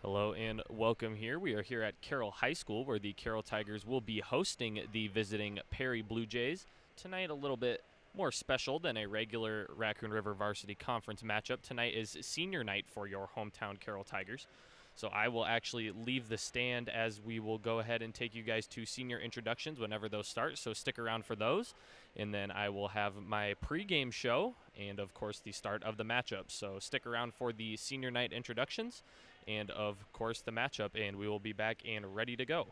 Hello and welcome here. We are here at Carroll High School where the Carroll Tigers will be hosting the visiting Perry Blue Jays. Tonight a little bit more special than a regular Raccoon River Varsity Conference matchup. Tonight is senior night for your hometown Carroll Tigers. So I will actually leave the stand as we will go ahead and take you guys to senior introductions whenever those start. So stick around for those. And then I will have my pregame show and, of course, the start of the matchup. So stick around for the senior night introductions and, of course, the matchup. And we will be back and ready to go.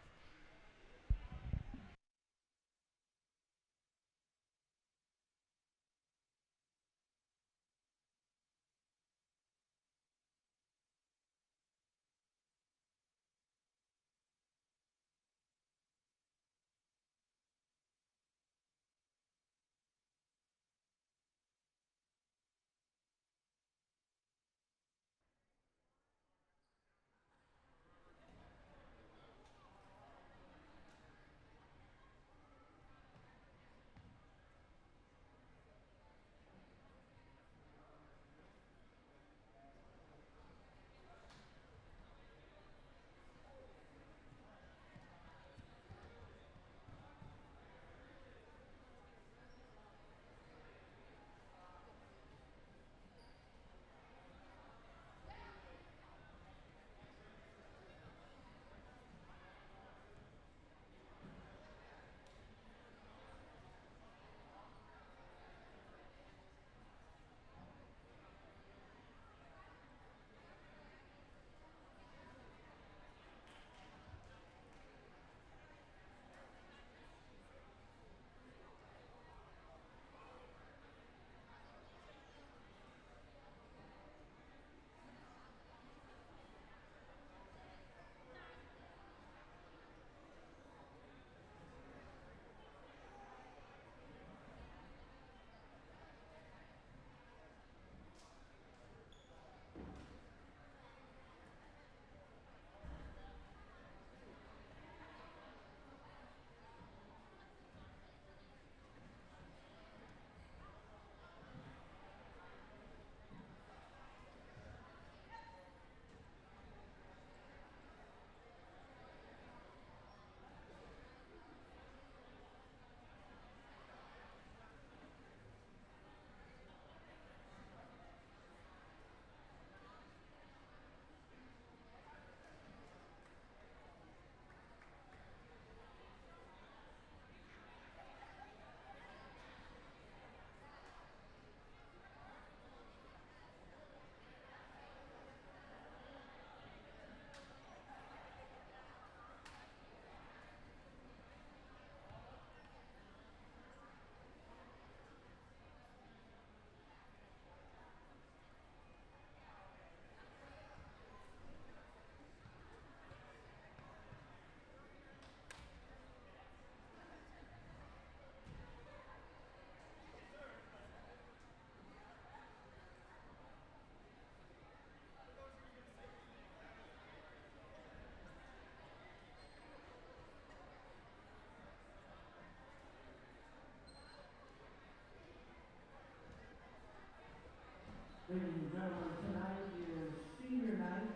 Ladies and gentlemen, tonight is senior night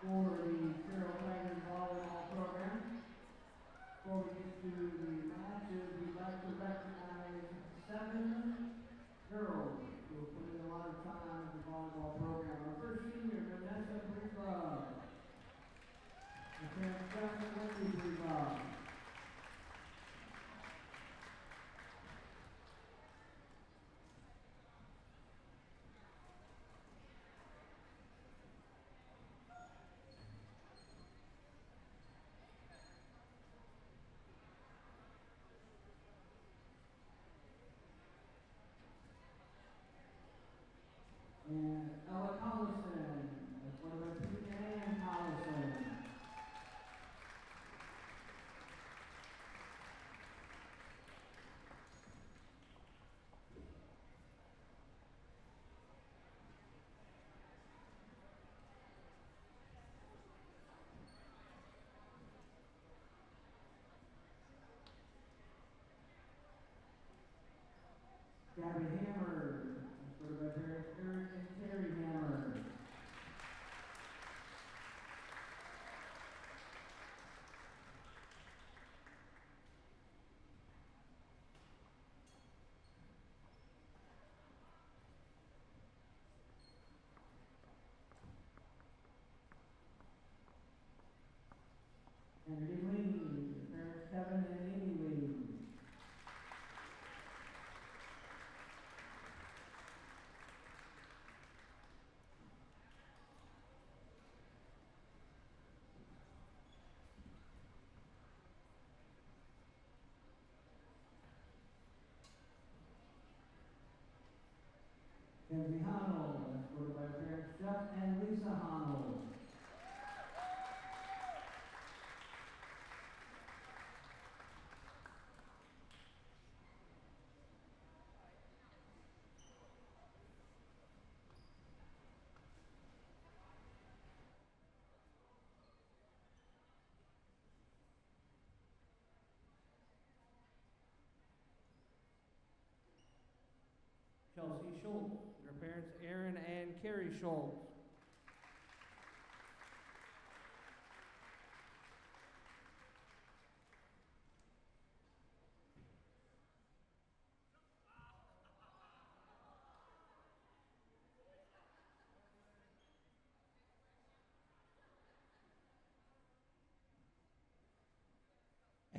for the Carroll Tigers volleyball program. Before we get to the matches, we'd like to recognize 7 girls who have put in a lot of time in the volleyball program. Our first senior, Vanessa Breva. The second, Wendy Breva. And Ella Collison, followed by Pete Ann Collison. Gabby Hammer, followed by Eric and Terry Hammer. Kenzie Honnold, escorted by parents Jeff and Lisa Honnold. Chelsea Schultz, their parents Aaron and Carrie Schultz.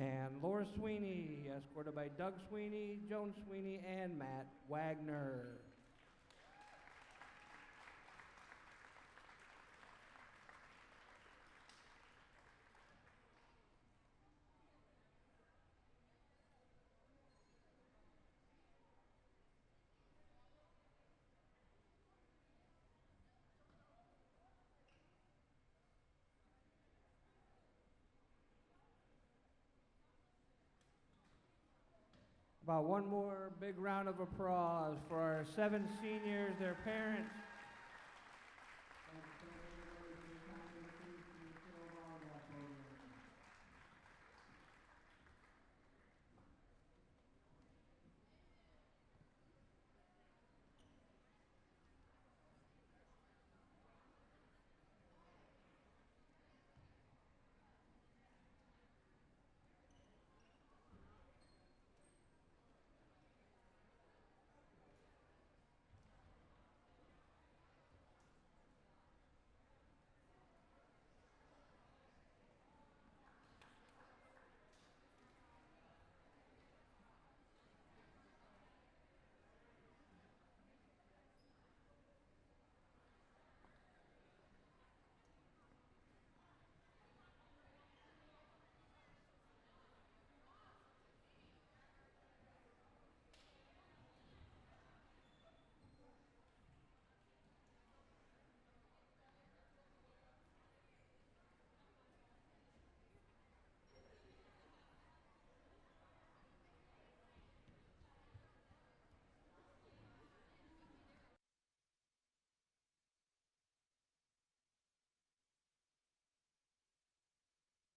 And Laura Sweeney, escorted by Doug Sweeney, Joan Sweeney, and Matt Wagner. About one more big round of applause for our 7 seniors, their parents.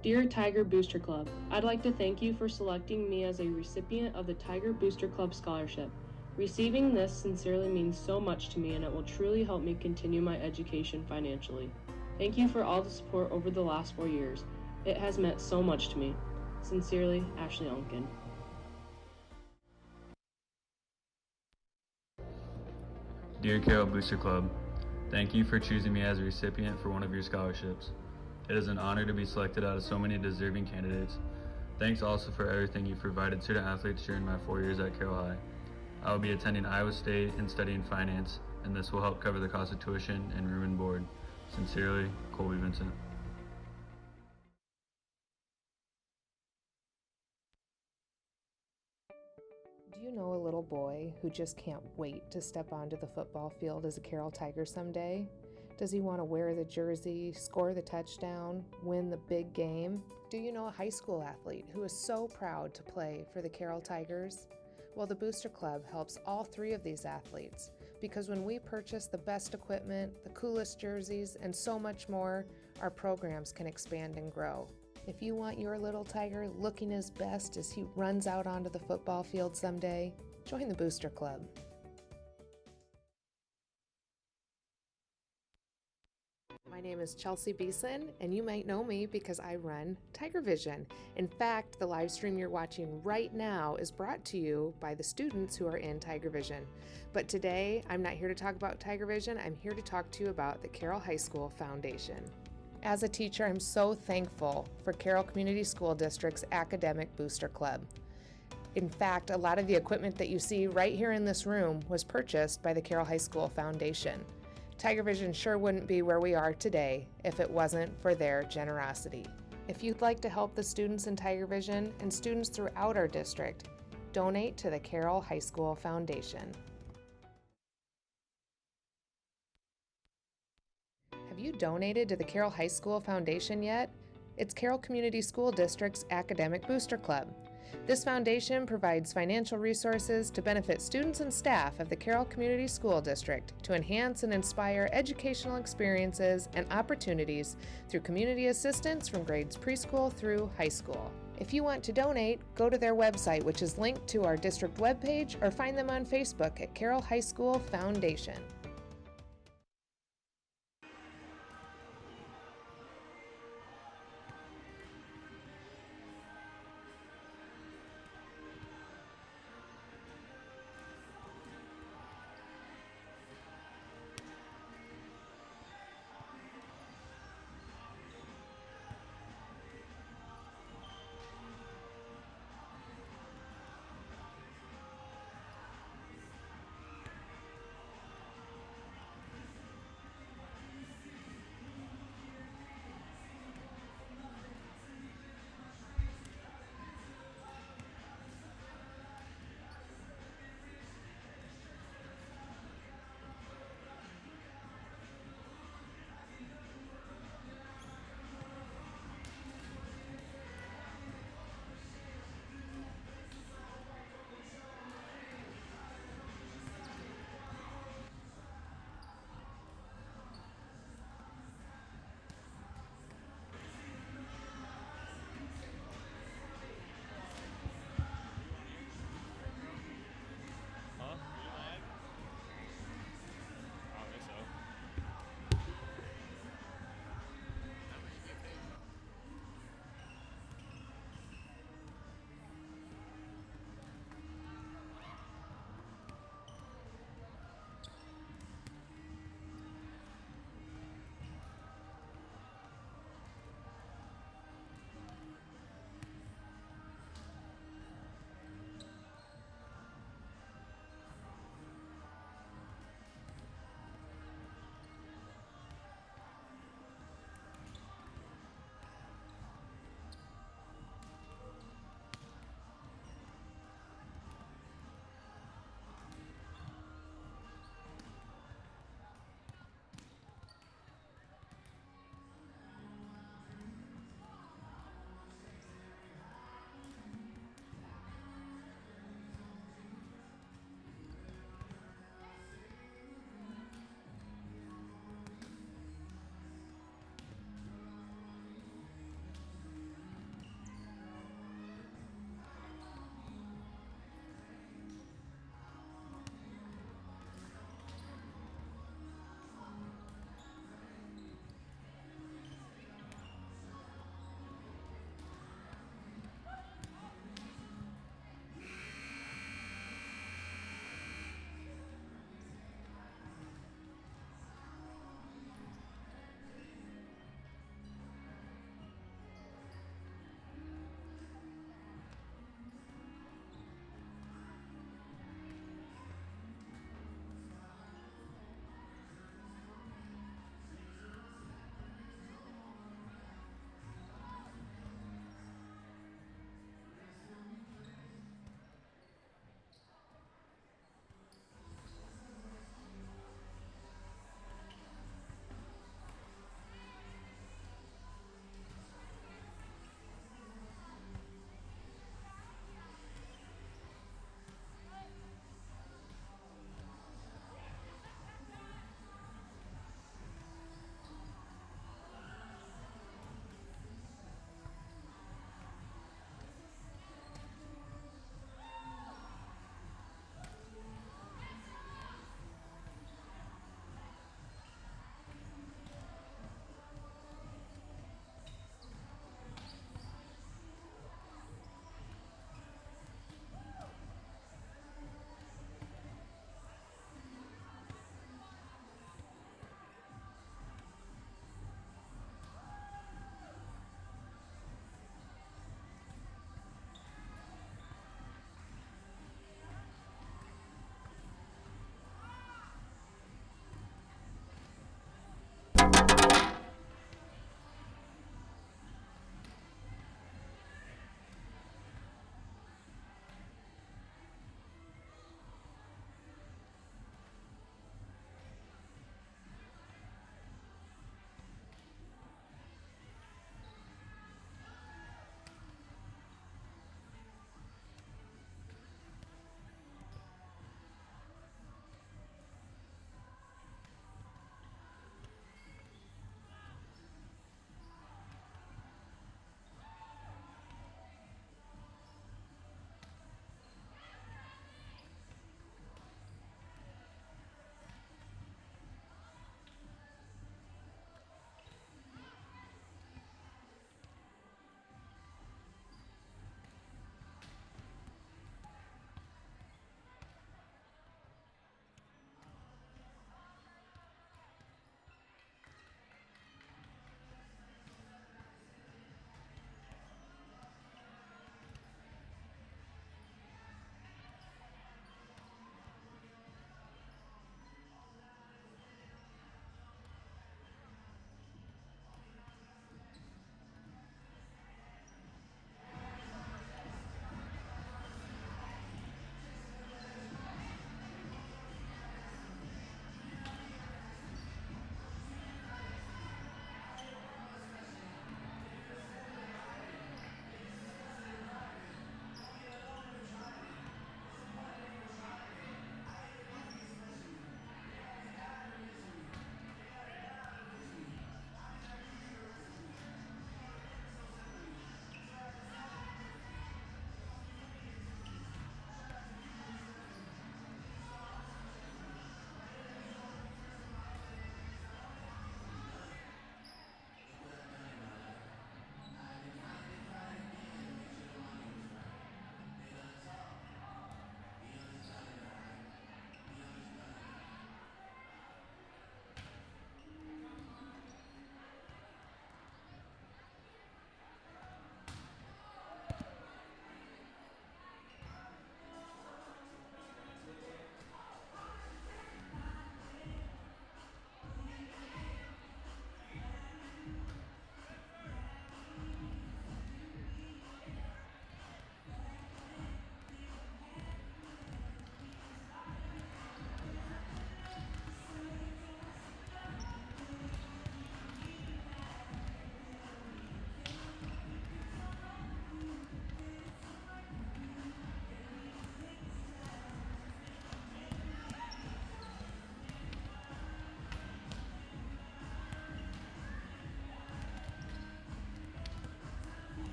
Dear Tiger Booster Club, I'd like to thank you for selecting me as a recipient of the Tiger Booster Club Scholarship. Receiving this sincerely means so much to me, and it will truly help me continue my education financially. Thank you for all the support over the last 4 years. It has meant so much to me. Sincerely, Ashley Onken. Dear Carroll Booster Club, thank you for choosing me as a recipient for one of your scholarships. It is an honor to be selected out of so many deserving candidates. Thanks also for everything you've provided student athletes during my 4 years at Carroll High. I will be attending Iowa State and studying finance, and this will help cover the cost of tuition and room and board. Sincerely, Colby Vincent. Do you know a little boy who just can't wait to step onto the football field as a Carroll Tiger someday? Does he want to wear the jersey, score the touchdown, win the big game? Do you know a high school athlete who is so proud to play for the Carroll Tigers? Well, the Booster Club helps all 3 of these athletes because when we purchase the best equipment, the coolest jerseys, and so much more, our programs can expand and grow. If you want your little tiger looking his best as he runs out onto the football field someday, join the Booster Club. My name is Chelsea Beeson, and you might know me because I run Tiger Vision. In fact, the live stream you're watching right now is brought to you by the students who are in Tiger Vision. But today, I'm not here to talk about Tiger Vision, I'm here to talk to you about the Carroll High School Foundation. As a teacher, I'm so thankful for Carroll Community School District's Academic Booster Club. In fact, a lot of the equipment that you see right here in this room was purchased by the Carroll High School Foundation. Tiger Vision sure wouldn't be where we are today if it wasn't for their generosity. If you'd like to help the students in Tiger Vision and students throughout our district, donate to the Carroll High School Foundation. Have you donated to the Carroll High School Foundation yet? It's Carroll Community School District's Academic Booster Club. This foundation provides financial resources to benefit students and staff of the Carroll Community School District to enhance and inspire educational experiences and opportunities through community assistance from grades preschool through high school. If you want to donate, go to their website, which is linked to our district webpage, or find them on Facebook at Carroll High School Foundation.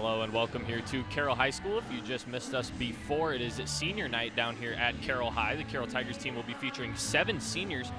Hello and welcome here to Carroll High School. If you just missed us before, it is senior night down here at Carroll High. The Carroll Tigers team will be featuring 7 seniors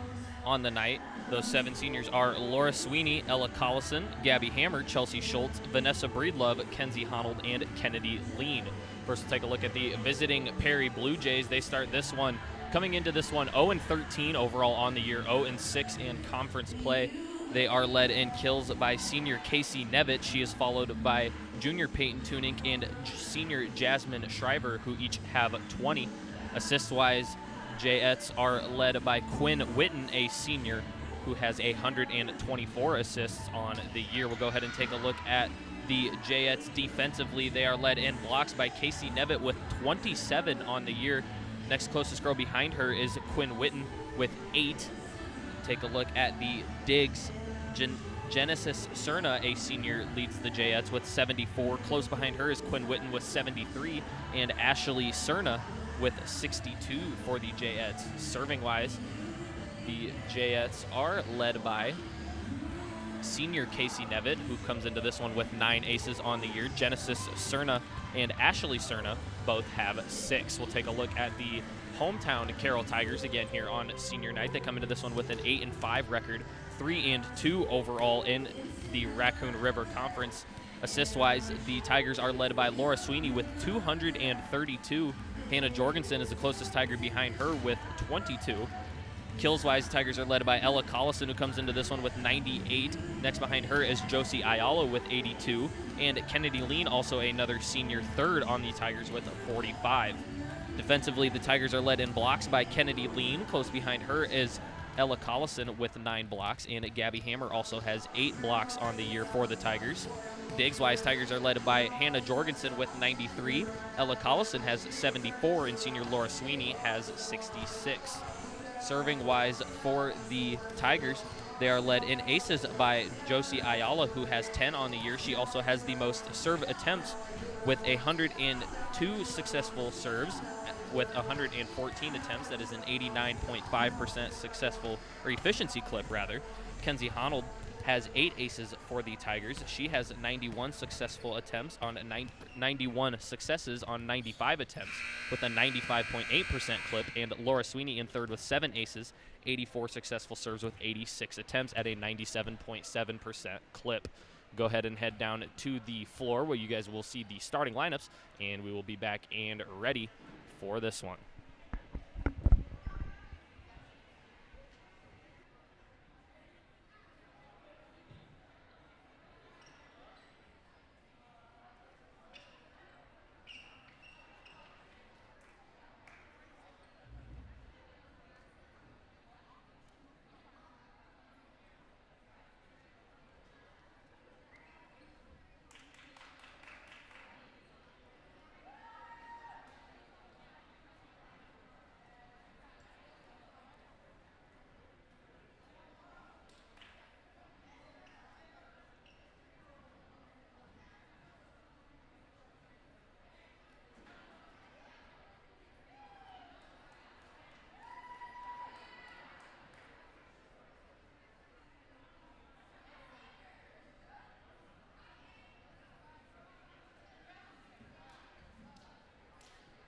on the night. Those 7 seniors are Laura Sweeney, Ella Collison, Gabby Hammer, Chelsea Schultz, Vanessa Breedlove, Kenzie Honnold, and Kennedy Lean. First, we'll take a look at the visiting Perry Blue Jays. They start this one, coming into this one 0-13 overall on the year, 0-6 in conference play. They are led in kills by senior Casey Nevitt. She is followed by junior Peyton Tunick and senior Jasmine Shriver, who each have 20. Assist-wise, Jayettes are led by Quinn Witten, a senior, who has 124 assists on the year. We'll go ahead and take a look at the Jayettes defensively. They are led in blocks by Casey Nevitt with 27 on the year. Next closest girl behind her is Quinn Witten with 8. Take a look at the digs. Genesis Cerna, a senior, leads the Jayettes with 74. Close behind her is Quinn Witten with 73, and Ashley Cerna with 62 for the Jayettes. Serving-wise, the Jayettes are led by senior Casey Nevitt, who comes into this one with 9 aces on the year. Genesis Cerna and Ashley Cerna both have 6. We'll take a look at the hometown Carroll Tigers again here on senior night. They come into this one with an 8-5 record, 3-2 overall in the Raccoon River Conference. Assist-wise, the Tigers are led by Laura Sweeney with 232. Hannah Jorgensen is the closest Tiger behind her with 22. Kills-wise, Tigers are led by Ella Collison, who comes into this one with 98. Next behind her is Josie Ayala with 82. And Kennedy Lean, also another senior, third on the Tigers with 45. Defensively, the Tigers are led in blocks by Kennedy Lean. Close behind her is Ella Collison with 9 blocks, and Gabby Hammer also has 8 blocks on the year for the Tigers. Digs-wise, Tigers are led by Hannah Jorgensen with 93. Ella Collison has 74, and senior Laura Sweeney has 66. Serving-wise for the Tigers, they are led in aces by Josie Ayala, who has 10 on the year. She also has the most serve attempts with 102 successful serves with 114 attempts. That is an 89.5% successful, or efficiency clip rather. Kenzie Honnold has 8 aces for the Tigers. She has 91 successful attempts on 91 successes on 95 attempts with a 95.8% clip. And Laura Sweeney in third with 7 aces, 84 successful serves with 86 attempts at a 97.7% clip. Go ahead and head down to the floor where you guys will see the starting lineups, and we will be back and ready for this one.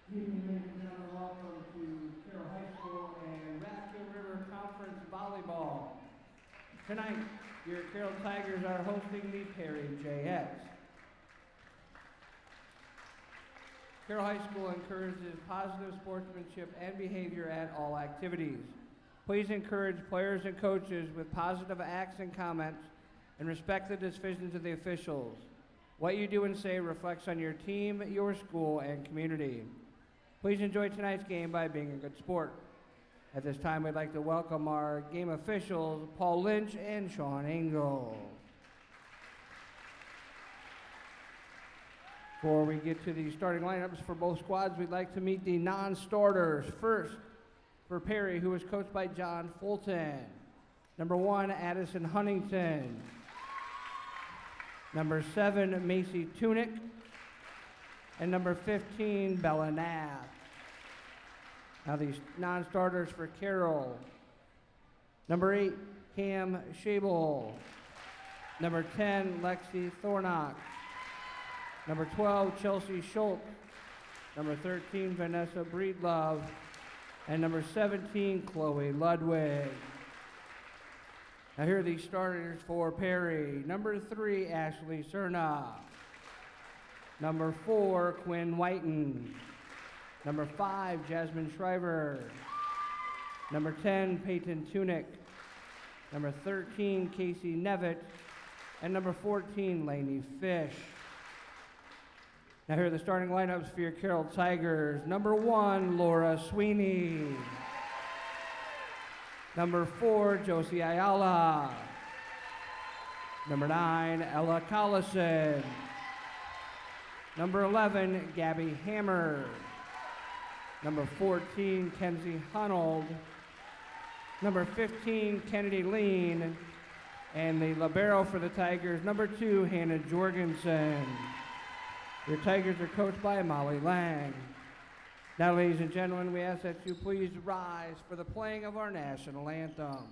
Good evening, ladies and gentlemen. Welcome to Carroll High School and Raccoon River Conference Volleyball. Tonight, your Carroll Tigers are hosting the Perry Jayettes. Carroll High School encourages positive sportsmanship and behavior at all activities. Please encourage players and coaches with positive acts and comments and respect the decisions of the officials. What you do and say reflects on your team, your school, and community. Please enjoy tonight's game by being a good sport. At this time, we'd like to welcome our game officials, Paul Lynch and Sean Engel. Before we get to the starting lineups for both squads, we'd like to meet the non-starters. First, for Perry, who is coached by John Fulton. Number 1, Addison Huntington. Number 7, Macy Tunick. And number 15, Bella Knapp. Now these non-starters for Carroll. Number 8, Cam Schabel. Number 10, Lexi Thornock. Number 12, Chelsea Schultz. Number 13, Vanessa Breedlove. And number 17, Chloe Ludwig. Now here are the starters for Perry. Number 3, Ashley Cerna. Number 4, Quinn Whiten. Number 5, Jasmine Shriver. Number 10, Peyton Tunick. Number 13, Casey Nevitt. And number 14, Lainey Fish. Now here are the starting lineups for your Carroll Tigers. Number 1, Laura Sweeney. Number 4, Josie Ayala. Number 9, Ella Collison. Number 11, Gabby Hammer. Number 14, Kenzie Hunold. Number 15, Kennedy Lean. And the libero for the Tigers, number 2, Hannah Jorgensen. Your Tigers are coached by Molly Lang. Now, ladies and gentlemen, we ask that you please rise for the playing of our national anthem.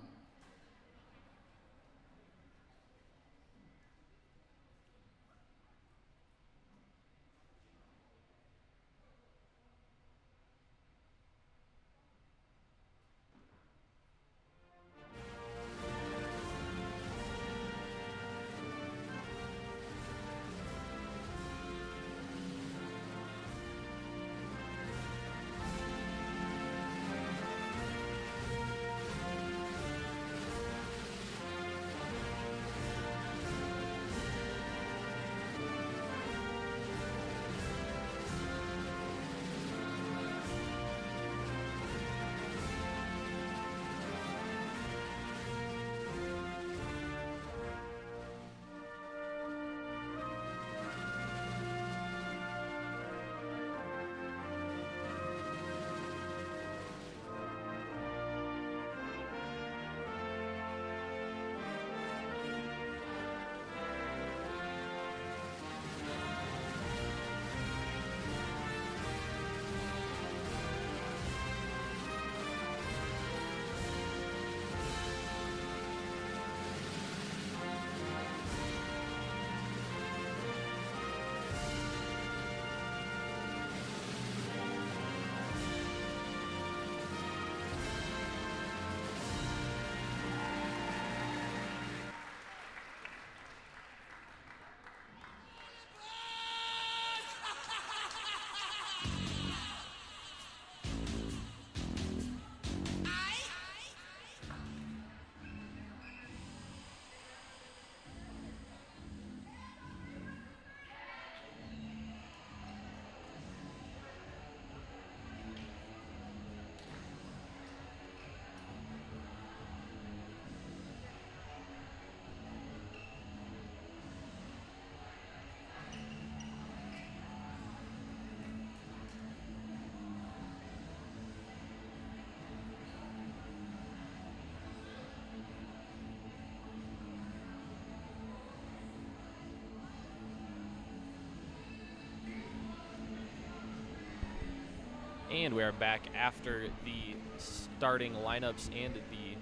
And we are back after the starting lineups and the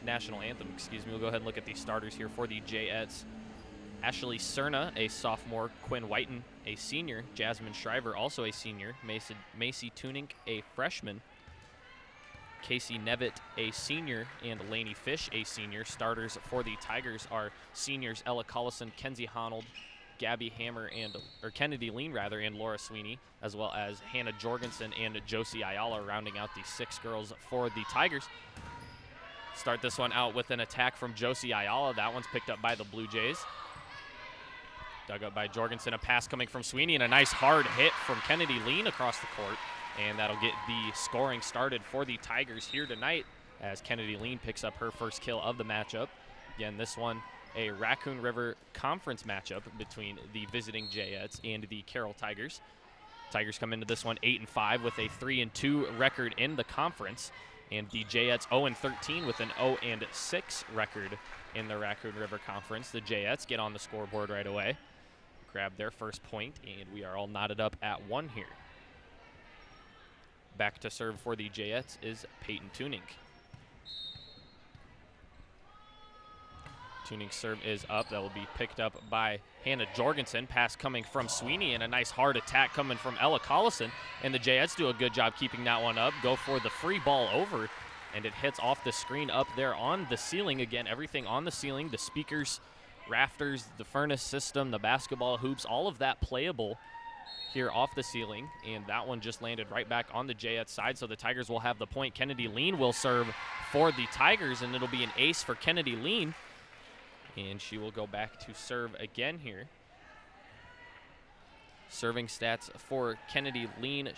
national anthem. Excuse me. We'll go ahead and look at the starters here for the Jayettes. Ashley Cerna, a sophomore. Quinn Whiten, a senior. Jasmine Shriver, also a senior. Macy Tunick, a freshman. Casey Nevitt, a senior, and Lainey Fish, a senior. Starters for the Tigers are seniors Ella Collison, Kenzie Honold, Gabby Hammer, or Kennedy Lean rather, and Laura Sweeney, as well as Hannah Jorgensen and Josie Ayala, rounding out the 6 girls for the Tigers. Start this one out with an attack from Josie Ayala. That one's picked up by the Blue Jays. Dug up by Jorgensen, a pass coming from Sweeney, and a nice hard hit from Kennedy Lean across the court. And that'll get the scoring started for the Tigers here tonight as Kennedy Lean picks up her first kill of the matchup. Again, this one a Raccoon River Conference matchup between the visiting Jayettes and the Carroll Tigers. Tigers come into this one 8-5 with a 3-2 record in the conference, and the Jayettes 0-13 with an 0-6 record in the Raccoon River Conference. The Jayettes get on the scoreboard right away, grab their first point, and we are all knotted up at 1 here. Back to serve for the Jayettes is Peyton Tunick. Tuning serve is up. That will be picked up by Hannah Jorgensen. Pass coming from Sweeney, and a nice hard attack coming from Ella Collison. And the Jayettes do a good job keeping that one up. Go for the free ball over, and it hits off the screen up there on the ceiling. Again, everything on the ceiling, the speakers, rafters, the furnace system, the basketball hoops, all of that playable here off the ceiling, and that one just landed right back on the Jayettes side, so the Tigers will have the point. Kennedy Lean will serve for the Tigers, and it'll be an ace for Kennedy Lean, and she will go back to serve again here. Serving stats for Kennedy Lean,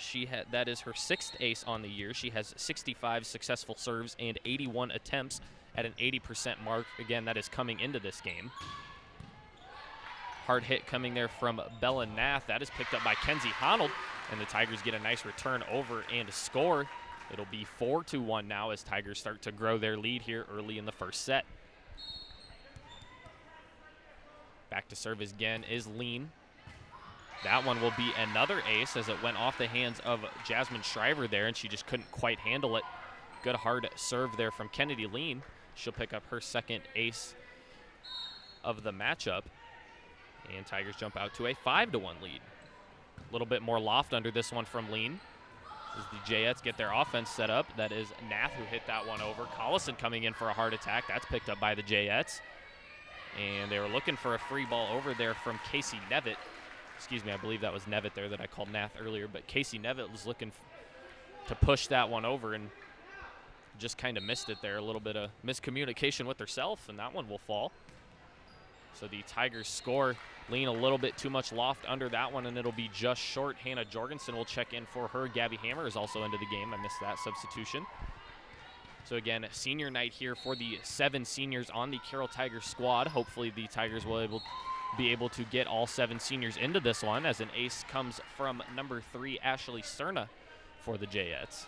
that is her 6th ace on the year. She has 65 successful serves and 81 attempts at an 80% mark. Again, that is coming into this game. Hard hit coming there from Bella Nath. That is picked up by Kenzie Honnold, and the Tigers get a nice return over and score. It'll be 4-1 now as Tigers start to grow their lead here early in the first set. Back to serve again is Lean. That one will be another ace as it went off the hands of Jasmine Shriver there, and she just couldn't quite handle it. Good hard serve there from Kennedy Lean. She'll pick up her 2nd ace of the matchup. And Tigers jump out to a 5-1 lead. A little bit more loft under this one from Lean as the Jayettes get their offense set up. That is Nath who hit that one over. Collison coming in for a hard attack. That's picked up by the Jayettes. And they were looking for a free ball over there from Casey Nevitt. Excuse me, I believe that was Nevitt there that I called Nath earlier. But Casey Nevitt was looking to push that one over and just kind of missed it there. A little bit of miscommunication with herself, and that one will fall. So the Tigers score. Lean a little bit too much loft under that one, and it'll be just short. Hannah Jorgensen will check in for her. Gabby Hammer is also into the game. I missed that substitution. So again, senior night here for the 7 seniors on the Carroll Tigers squad. Hopefully the Tigers will be able to get all 7 seniors into this one, as an ace comes from number 3, Ashley Cerna, for the Jayettes.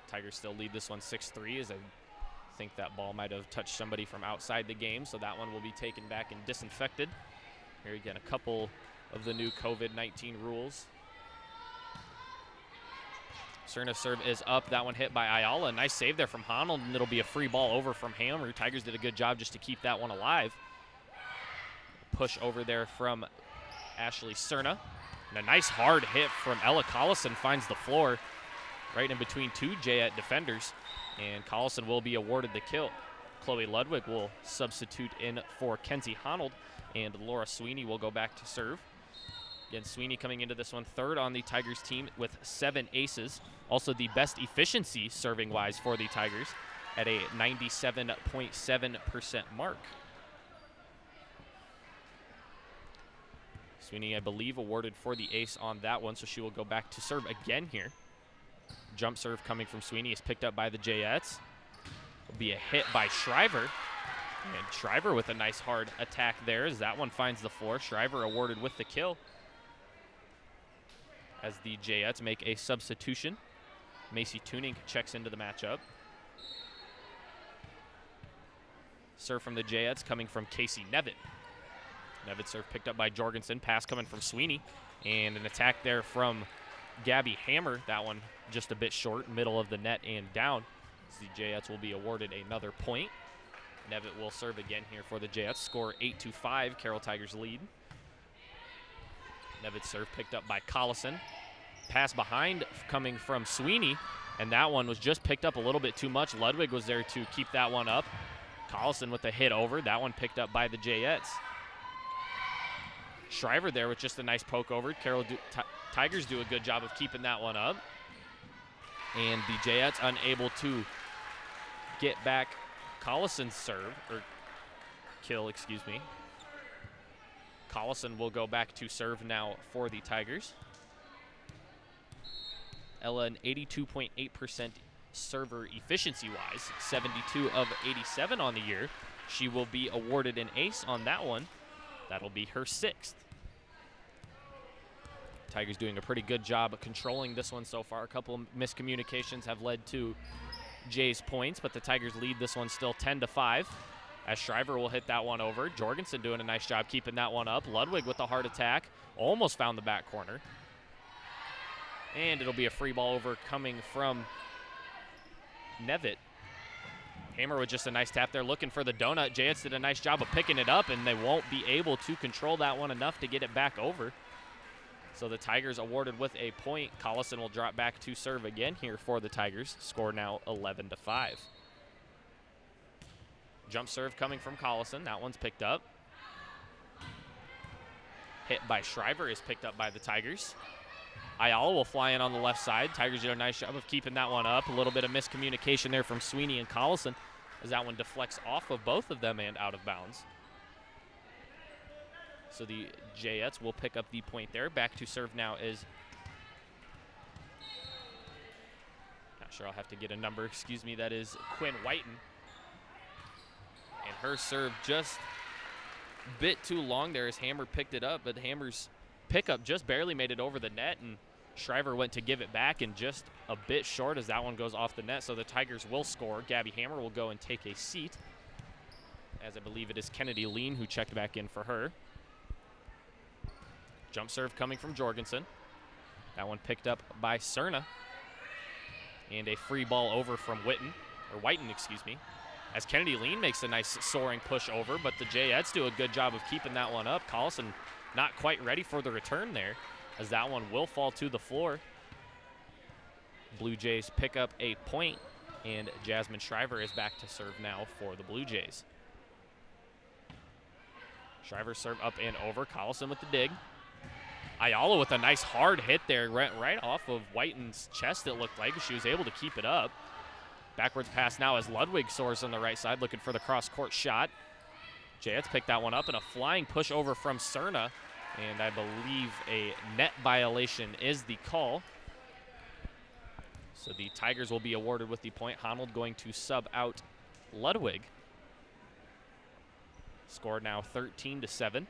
Tigers still lead this one 6-3, as I think that ball might have touched somebody from outside the game, so that one will be taken back and disinfected. Here again, a couple of the new COVID-19 rules. Cerna serve is up. That one hit by Ayala. Nice save there from Honnold, and it'll be a free ball over from Hammer. Tigers did a good job just to keep that one alive. Push over there from Ashley Cerna. And a nice hard hit from Ella Collison finds the floor right in between 2 Jayette defenders. And Collison will be awarded the kill. Chloe Ludwig will substitute in for Kenzie Honnold, and Laura Sweeney will go back to serve. Again, Sweeney coming into this one 3rd on the Tigers team with 7 aces. Also the best efficiency serving-wise for the Tigers at a 97.7% mark. Sweeney, I believe, awarded for the ace on that one, so she will go back to serve again here. Jump serve coming from Sweeney is picked up by the Jayettes. Will be a hit by Shriver. And Shriver with a nice hard attack there as that one finds the floor. Shriver awarded with the kill as the Jayettes make a substitution. Macy Tuning checks into the matchup. Serve from the Jayettes coming from Casey Nevitt. Nevitt serve picked up by Jorgensen. Pass coming from Sweeney. And an attack there from Gabby Hammer. That one just a bit short, middle of the net and down. The Jayettes will be awarded another point. Nevitt will serve again here for the Jayettes. Score 8-5. Carroll Tigers lead. Nevitt serve picked up by Collison. Pass behind coming from Sweeney, and that one was just picked up a little bit too much. Ludwig was there to keep that one up. Collison with the hit over. That one picked up by the Jayettes. Shriver there with just a nice poke over. Tigers do a good job of keeping that one up. And the Jayettes unable to get back Collison's serve, or kill, excuse me. Collison will go back to serve now for the Tigers. Ella, an 82.8% server efficiency-wise, 72 of 87 on the year. She will be awarded an ace on that one. That'll be her 6th. Tigers doing a pretty good job of controlling this one so far. A couple of miscommunications have led to Jay's points, but the Tigers lead this one still 10-5. As Shriver will hit that one over. Jorgensen doing a nice job keeping that one up. Ludwig with the hard attack. Almost found the back corner. And it'll be a free ball over coming from Nevitt. Hammer with just a nice tap there, looking for the donut. Jayets did a nice job of picking it up, and they won't be able to control that one enough to get it back over. So the Tigers awarded with a point. Collison will drop back to serve again here for the Tigers. Score now 11-5. Jump serve coming from Collison. That one's picked up. Hit by Shriver is picked up by the Tigers. Ayala will fly in on the left side. Tigers did a nice job of keeping that one up. A little bit of miscommunication there from Sweeney and Collison as that one deflects off of both of them and out of bounds. So the Jayets will pick up the point there. Back to serve now is, not sure, I'll have to get a number, excuse me, that is Quinn Whiten. And her serve just a bit too long there as Hammer picked it up, but Hammer's pickup just barely made it over the net, and Shriver went to give it back and just a bit short as that one goes off the net. So the Tigers will score. Gabby Hammer will go and take a seat, as I believe it is Kennedy Lean who checked back in for her. Jump serve coming from Jorgensen. That one picked up by Cerna. And a free ball over from Whiten, excuse me, as Kennedy Lean makes a nice soaring push over, but the Jayets do a good job of keeping that one up. Collison not quite ready for the return there, as that one will fall to the floor. Blue Jays pick up a point, and Jasmine Shriver is back to serve now for the Blue Jays. Shriver serve up and over. Collison with the dig. Ayala with a nice hard hit there, right off of Whiten's chest, it looked like. She was able to keep it up. Backwards pass now as Ludwig soars on the right side, looking for the cross-court shot. Jayets pick that one up, and a flying push over from Cerna. And I believe a net violation is the call. So the Tigers will be awarded with the point. Honnold going to sub out Ludwig. Score now 13-7.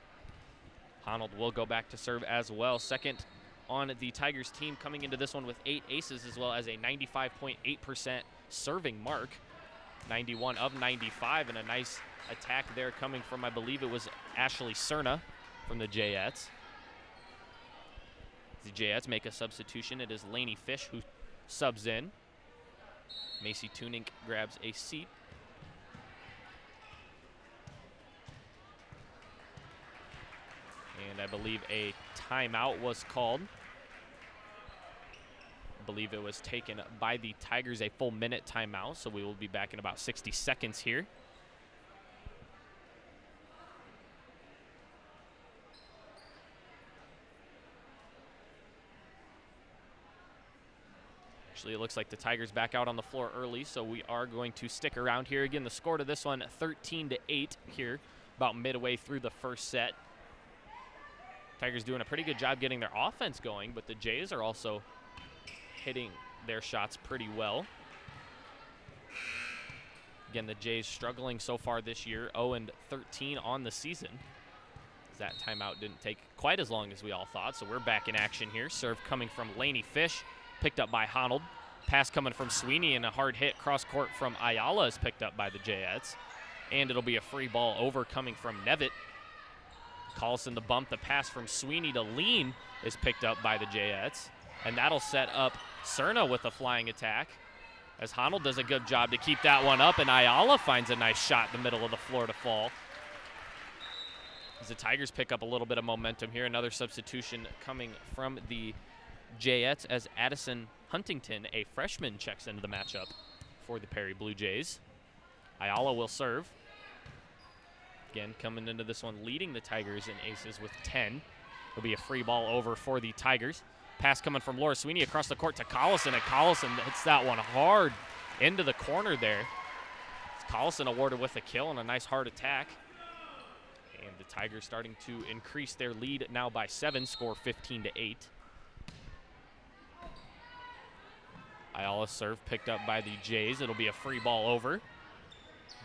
Honnold will go back to serve as well. Second on the Tigers team, coming into this one with 8 aces, as well as a 95.8% serving mark. 91 of 95, and a nice attack there coming from, I believe it was Ashley Cerna from the Jayets. The Jayets make a substitution. It is Lainey Fish who subs in. Macy Tunink grabs a seat. And I believe a timeout was called. I believe it was taken by the Tigers, a full minute timeout, so we will be back in about 60 seconds here. Actually, it looks like the Tigers back out on the floor early, so we are going to stick around here. Again, the score to this one, 13-8 here, about midway through the first set. Tigers doing a pretty good job getting their offense going, but the Jays are also hitting their shots pretty well. Again, the Jays struggling so far this year, 0-13 on the season. That timeout didn't take quite as long as we all thought, so we're back in action here. Serve coming from Lainey Fish, picked up by Honnold. Pass coming from Sweeney, and a hard hit cross court from Ayala is picked up by the Jayets. And it'll be a free ball over coming from Nevitt. Collison the bump. The pass from Sweeney to Lean is picked up by the Jayets. And that'll set up Cerna with a flying attack, as Honnold does a good job to keep that one up, and Ayala finds a nice shot in the middle of the floor to fall. As the Tigers pick up a little bit of momentum here, another substitution coming from the Jayets as Addison Huntington, a freshman, checks into the matchup for the Perry Blue Jays. Ayala will serve. Again, coming into this one, leading the Tigers in aces with 10. It'll be a free ball over for the Tigers. Pass coming from Laura Sweeney across the court to Collison, and Collison hits that one hard into the corner there. Collison awarded with a kill and a nice hard attack. And the Tigers starting to increase their lead now by 7, score 15-8. Ayala serve picked up by the Jays. It'll be a free ball over.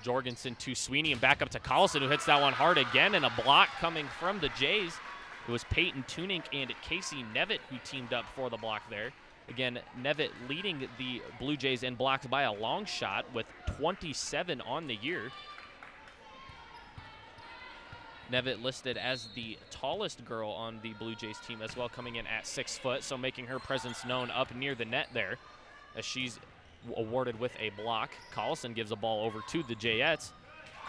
Jorgensen to Sweeney and back up to Collison, who hits that one hard again, and a block coming from the Jays. It was Peyton Tunink and Casey Nevitt who teamed up for the block there. Again, Nevitt leading the Blue Jays in blocks by a long shot with 27 on the year. Nevitt listed as the tallest girl on the Blue Jays team as well, coming in at 6 foot, so making her presence known up near the net there, as she's awarded with a block. Collison gives a ball over to the Jayettes,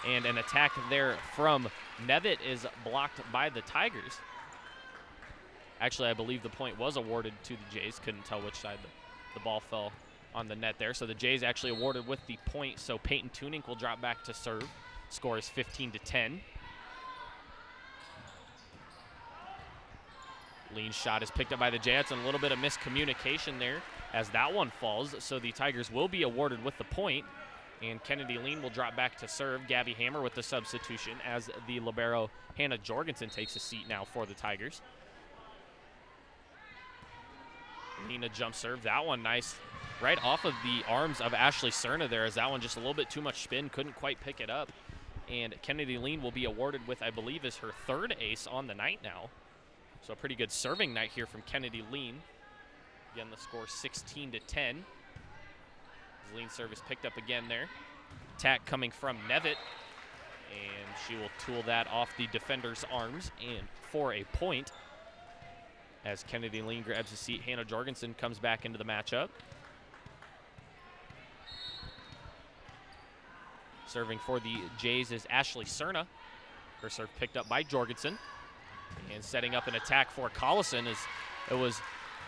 and an attack there from Nevitt is blocked by the Tigers. Actually, I believe the point was awarded to the Jays. Couldn't tell which side the ball fell on the net there. So the Jays actually awarded with the point, so Peyton Tunink will drop back to serve. Score is 15-10. Lean shot is picked up by the Jets, and a little bit of miscommunication there as that one falls. So the Tigers will be awarded with the point, and Kennedy Lean will drop back to serve. Gabby Hammer with the substitution as the libero Hannah Jorgensen takes a seat now for the Tigers. Lean jump serve. That one nice. Right off of the arms of Ashley Cerna there, as that one just a little bit too much spin, couldn't quite pick it up. And Kennedy Lean will be awarded with, I believe, is her third ace on the night now. So a pretty good serving night here from Kennedy Lean. Again, the score 16-10. Lean service picked up again there. Attack coming from Nevitt, and she will tool that off the defender's arms and for a point. As Kennedy Lean grabs a seat, Hannah Jorgensen comes back into the matchup. Serving for the Jays is Ashley Cerna. Her serve picked up by Jorgensen. And setting up an attack for Collison as it was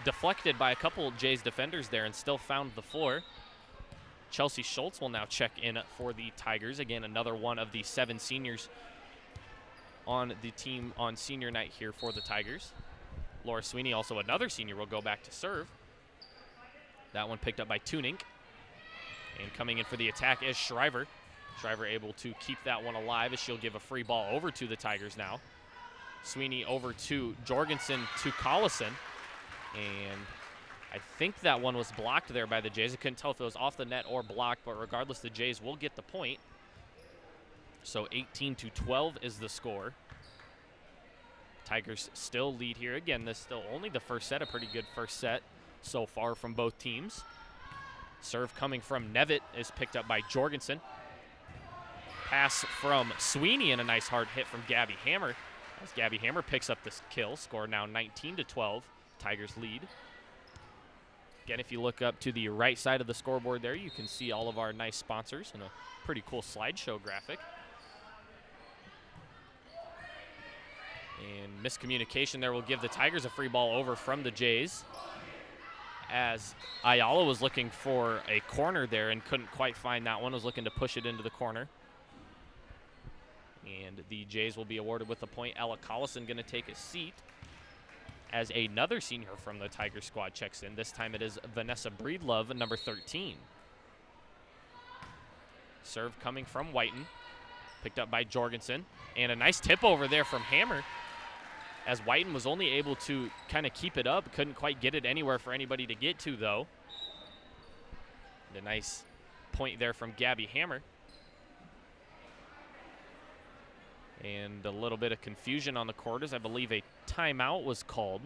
deflected by a couple Jays defenders there and still found the floor. Chelsea Schultz will now check in for the Tigers. Again, another one of the 7 seniors on the team on senior night here for the Tigers. Laura Sweeney, also another senior, will go back to serve. That one picked up by Tunink. And coming in for the attack is Shriver. Shriver able to keep that one alive as she'll give a free ball over to the Tigers now. Sweeney over to Jorgensen to Collison. And I think that one was blocked there by the Jays. I couldn't tell if it was off the net or blocked, but regardless, the Jays will get the point. So 18-12 is the score. Tigers still lead here. Again, this is still only the first set, a pretty good first set so far from both teams. Serve coming from Nevitt is picked up by Jorgensen. Pass from Sweeney and a nice hard hit from Gabby Hammer. As Gabby Hammer picks up this kill, score now 19-12. Tigers lead. Again, if you look up to the right side of the scoreboard there, you can see all of our nice sponsors and a pretty cool slideshow graphic. And miscommunication there will give the Tigers a free ball over from the Jays, as Ayala was looking for a corner there and couldn't quite find that one, was looking to push it into the corner. And the Jays will be awarded with a point. Ella Collison going to take a seat as another senior from the Tiger squad checks in. This time it is Vanessa Breedlove, number 13. Serve coming from Whiten, picked up by Jorgensen. And a nice tip over there from Hammer, as Whiten was only able to kind of keep it up. Couldn't quite get it anywhere for anybody to get to, though. And a nice point there from Gabby Hammer. And a little bit of confusion on the court as I believe a timeout was called.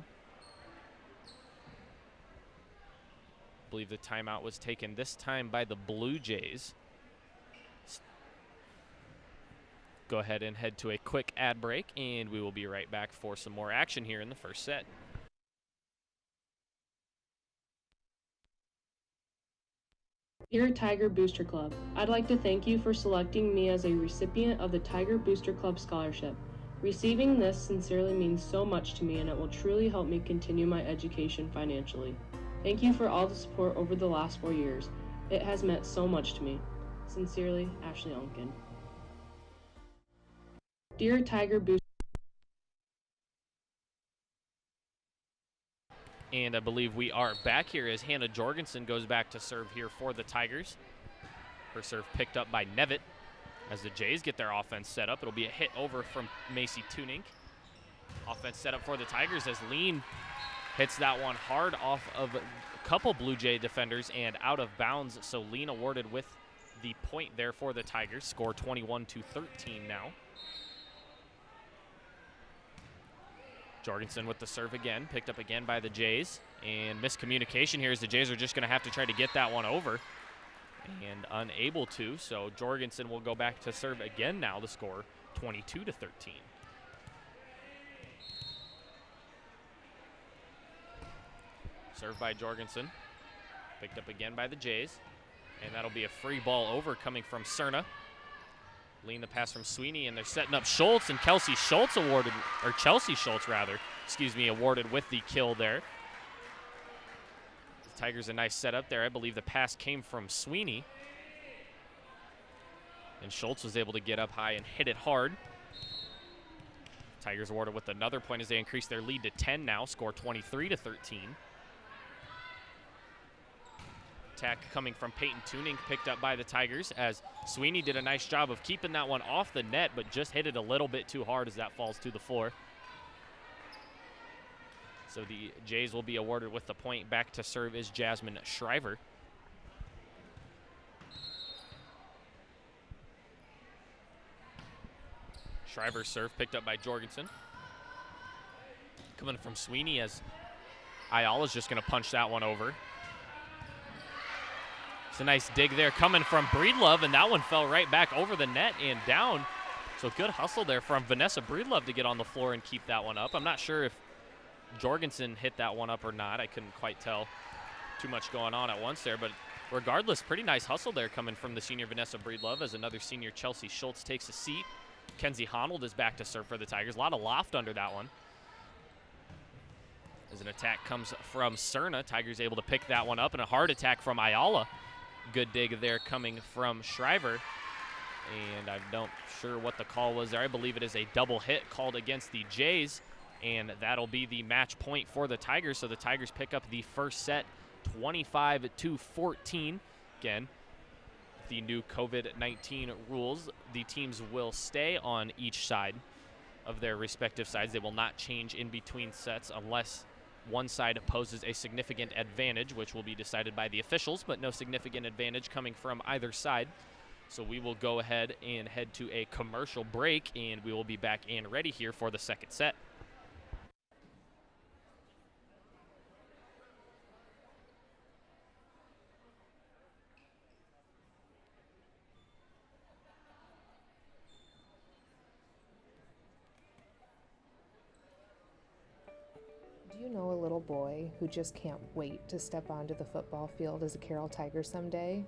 I believe the timeout was taken this time by the Blue Jays. Go ahead and head to a quick ad break, and we will be right back for some more action here in the first set. Dear Tiger Booster Club, I'd like to thank you for selecting me as a recipient of the Tiger Booster Club Scholarship. Receiving this sincerely means so much to me, and it will truly help me continue my education financially. Thank you for all the support over the last 4 years. It has meant so much to me. Sincerely, Ashley Onken. Dear Tiger Booster. And I believe we are back here as Hannah Jorgensen goes back to serve here for the Tigers. Her serve picked up by Nevitt. As the Jays get their offense set up, it'll be a hit over from Macy Tunink. Offense set up for the Tigers as Lean hits that one hard off of a couple Blue Jay defenders and out of bounds. So Lean awarded with the point there for the Tigers. Score 21-13 now. Jorgensen with the serve again, picked up again by the Jays. And miscommunication here as the Jays are just going to have to try to get that one over. And unable to, so Jorgensen will go back to serve again now to score 22-13. Served by Jorgensen, picked up again by the Jays. And that'll be a free ball over coming from Cerna. Lean the pass from Sweeney, and they're setting up Schultz, and Chelsea Schultz awarded with the kill there. The Tigers a nice setup there. I believe the pass came from Sweeney. And Schultz was able to get up high and hit it hard. Tigers awarded with another point as they increase their lead to 10 now, score 23-13. Attack coming from Peyton Tuning, picked up by the Tigers as Sweeney did a nice job of keeping that one off the net, but just hit it a little bit too hard as that falls to the floor. So the Jays will be awarded with the point. Back to serve is Jasmine Shriver. Shriver's serve picked up by Jorgensen. Coming from Sweeney as Ayala's just going to punch that one over. It's a nice dig there coming from Breedlove, and that one fell right back over the net and down. So good hustle there from Vanessa Breedlove to get on the floor and keep that one up. I'm not sure if Jorgensen hit that one up or not. I couldn't quite tell. Too much going on at once there, but regardless, pretty nice hustle there coming from the senior Vanessa Breedlove as another senior Chelsea Schultz takes a seat. Kenzie Honnold is back to serve for the Tigers. A lot of loft under that one. As an attack comes from Cerna, Tigers able to pick that one up, and a hard attack from Ayala. Good dig there coming from Shriver. And I'm not sure what the call was there. I believe it is a double hit called against the Jays, and that'll be the match point for the Tigers. So the Tigers pick up the first set 25-14. Again, the new COVID-19 rules, the teams will stay on each side of their respective sides. They will not change in between sets unless one side poses a significant advantage, which will be decided by the officials, but no significant advantage coming from either side. So we will go ahead and head to a commercial break, and we will be back and ready here for the second set. Do you know a little boy who just can't wait to step onto the football field as a Carroll Tiger someday?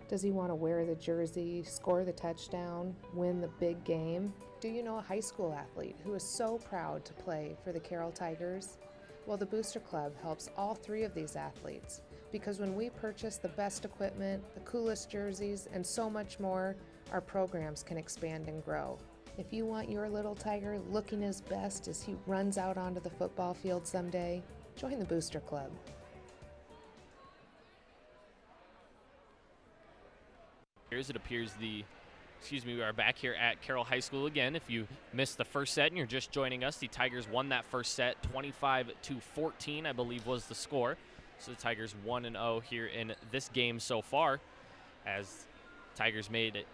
Does he want to wear the jersey, score the touchdown, win the big game? Do you know a high school athlete who is so proud to play for the Carroll Tigers? Well, the Booster Club helps all three of these athletes because when we purchase the best equipment, the coolest jerseys, and so much more, our programs can expand and grow. If you want your little Tiger looking his best as he runs out onto the football field someday, join the Booster Club. It appears we are back here at Carroll High School again. If you missed the first set and you're just joining us, the Tigers won that first set 25-14, I believe was the score. So the Tigers 1-0 here in this game so far, as Tigers made it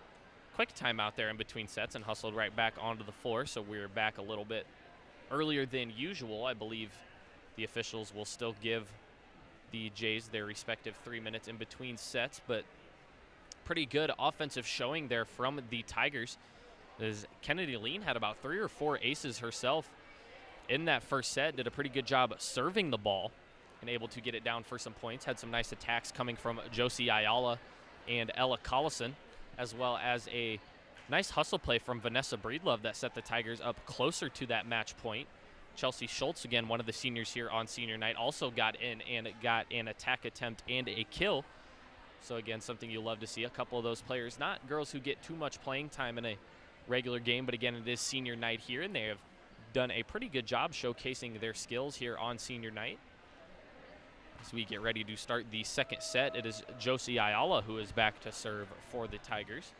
quick timeout there in between sets and hustled right back onto the floor. So we're back a little bit earlier than usual. I believe the officials will still give the Jays their respective 3 minutes in between sets, but pretty good offensive showing there from the Tigers, as Kennedy Lean had about 3 or 4 aces herself in that first set. Did a pretty good job serving the ball and able to get it down for some points. Had some nice attacks coming from Josie Ayala and Ella Collison, as well as a nice hustle play from Vanessa Breedlove that set the Tigers up closer to that match point. Chelsea Schultz, again, one of the seniors here on senior night, also got in and got an attack attempt and a kill. So again, something you love to see. A couple of those players, not girls who get too much playing time in a regular game, but again, it is senior night here, and they have done a pretty good job showcasing their skills here on senior night. As we get ready to start the second set, it is Josie Ayala who is back to serve for the Tigers.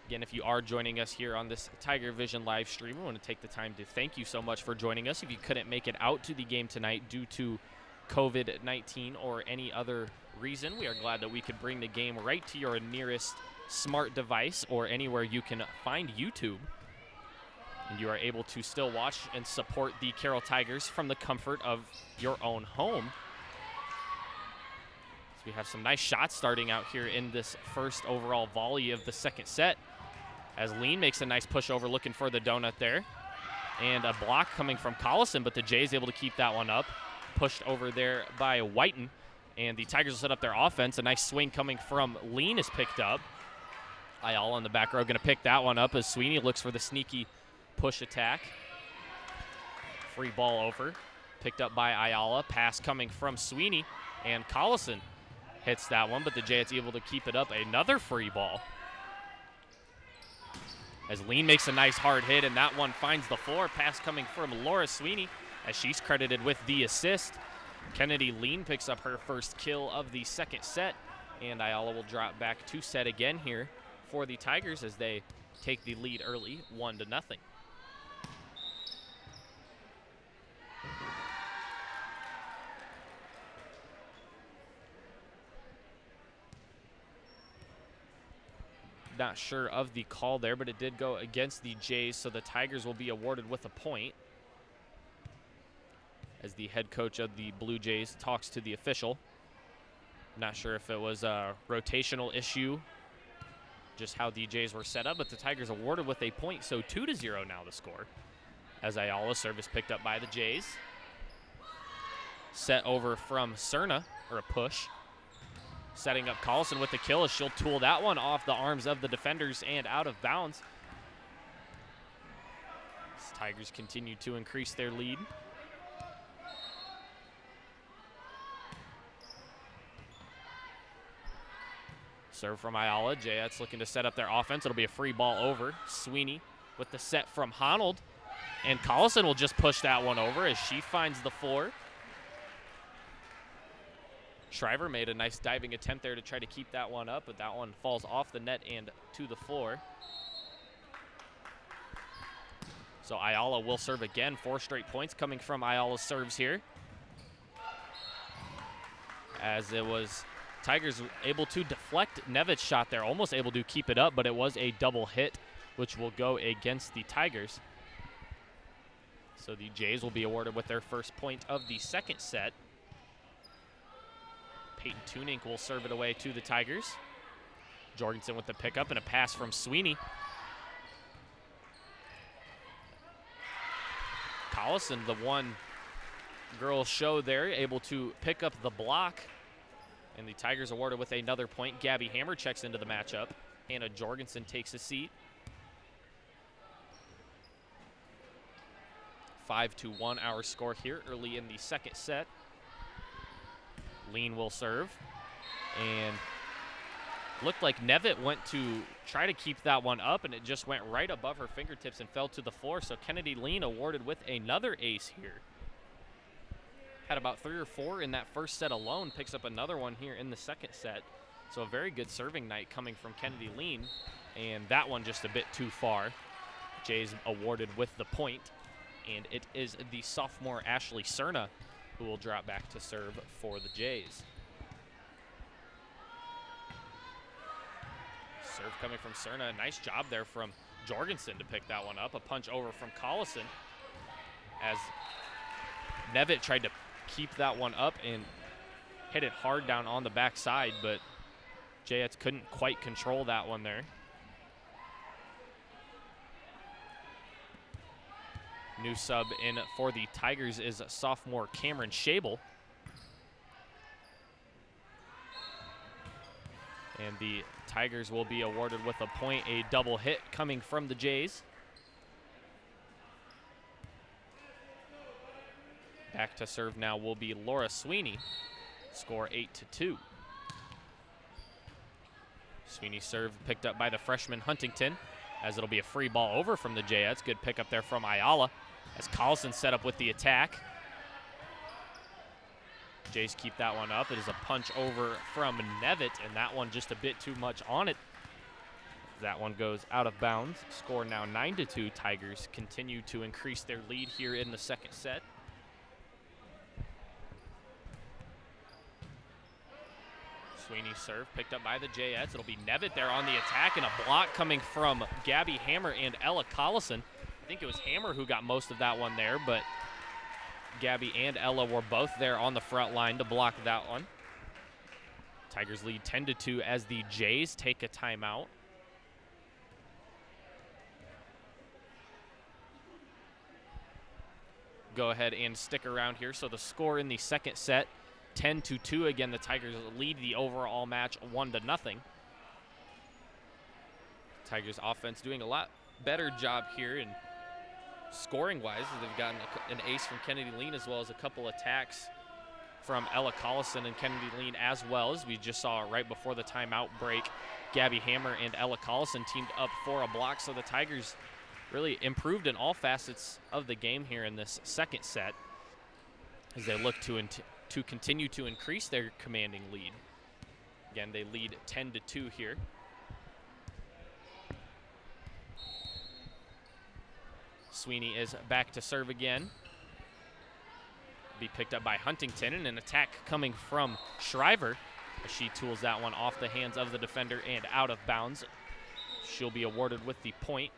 Again, if you are joining us here on this Tiger Vision live stream, I want to take the time to thank you so much for joining us. If you couldn't make it out to the game tonight due to COVID-19 or any other reason, we are glad that we could bring the game right to your nearest smart device or anywhere you can find YouTube. And you are able to still watch and support the Carroll Tigers from the comfort of your own home. So we have some nice shots starting out here in this first overall volley of the second set, as Lean makes a nice push over looking for the donut there. And a block coming from Collison, but the Jays able to keep that one up. Pushed over there by Whiten. And the Tigers will set up their offense. A nice swing coming from Lean is picked up. Ayala in the back row going to pick that one up as Sweeney looks for the sneaky push attack. Free ball over. Picked up by Ayala. Pass coming from Sweeney. And Collison hits that one, but the Jets able to keep it up. Another free ball. As Lean makes a nice hard hit, and that one finds the floor. Pass coming from Laura Sweeney, as she's credited with the assist. Kennedy Lean picks up her first kill of the second set, and Ayala will drop back to set again here for the Tigers as they take the lead early, 1-0. Not sure of the call there, but it did go against the Jays, so the Tigers will be awarded with a point as the head coach of the Blue Jays talks to the official. Not sure if it was a rotational issue, just how the Jays were set up, but the Tigers awarded with a point, so 2-0 now the score. As Ayala's service picked up by the Jays. Set over from Cerna, or a push. Setting up Collison with the kill as she'll tool that one off the arms of the defenders and out of bounds. As Tigers continue to increase their lead. Serve from Ayala. Jayets looking to set up their offense. It'll be a free ball over. Sweeney with the set from Honnold. And Collison will just push that one over as she finds the floor. Shriver made a nice diving attempt there to try to keep that one up, but that one falls off the net and to the floor. So Ayala will serve again. 4 straight points coming from Ayala's serves here. As it was Tigers able to deflect Nevitt's shot there, almost able to keep it up, but it was a double hit, which will go against the Tigers. So the Jays will be awarded with their first point of the second set. Peyton Tunink will serve it away to the Tigers. Jorgensen with the pickup and a pass from Sweeney. Collison, the one girl show there, able to pick up the block. And the Tigers awarded with another point. Gabby Hammer checks into the matchup. Hannah Jorgensen takes a seat. 5-1 our score here early in the second set. Lean will serve. And looked like Nevitt went to try to keep that one up, and it just went right above her fingertips and fell to the floor. So Kennedy Lean awarded with another ace here. Had about 3 or 4 in that first set alone. Picks up another one here in the second set. So a very good serving night coming from Kennedy Lean. And that one just a bit too far. Jays awarded with the point. And it is the sophomore Ashley Cerna who will drop back to serve for the Jays. Serve coming from Cerna. Nice job there from Jorgensen to pick that one up. A punch over from Collison as Nevitt tried to keep that one up and hit it hard down on the backside, but Jayets couldn't quite control that one there. New sub in for the Tigers is sophomore Cameron Schabel. And the Tigers will be awarded with a point, a double hit coming from the Jays. Back to serve now will be Laura Sweeney. Score 8-2. Sweeney serve picked up by the freshman Huntington, as it'll be a free ball over from the Jayets. Good pickup there from Ayala as Collison set up with the attack. Jays keep that one up. It is a punch over from Nevitt, and that one just a bit too much on it. That one goes out of bounds. Score now 9-2. Tigers continue to increase their lead here in the second set. Sweeney serve picked up by the Jayets. It'll be Nevitt there on the attack, and a block coming from Gabby Hammer and Ella Collison. I think it was Hammer who got most of that one there, but Gabby and Ella were both there on the front line to block that one. Tigers lead 10-2 as the Jays take a timeout. go ahead and stick around here. So the score in the second set, 10-2. Again, the Tigers lead the overall match 1-0. Tigers offense doing a lot better job here in scoring-wise. They've gotten an ace from Kennedy Lean as well as a couple attacks from Ella Collison and Kennedy Lean, as well as we just saw right before the timeout break. Gabby Hammer and Ella Collison teamed up for a block, so the Tigers really improved in all facets of the game here in this second set as they look to continue to increase their commanding lead. Again, they lead 10-2 here. Sweeney is back to serve again. Be picked up by Huntington, and an attack coming from Shriver as she tools that one off the hands of the defender and out of bounds. She'll be awarded with the point.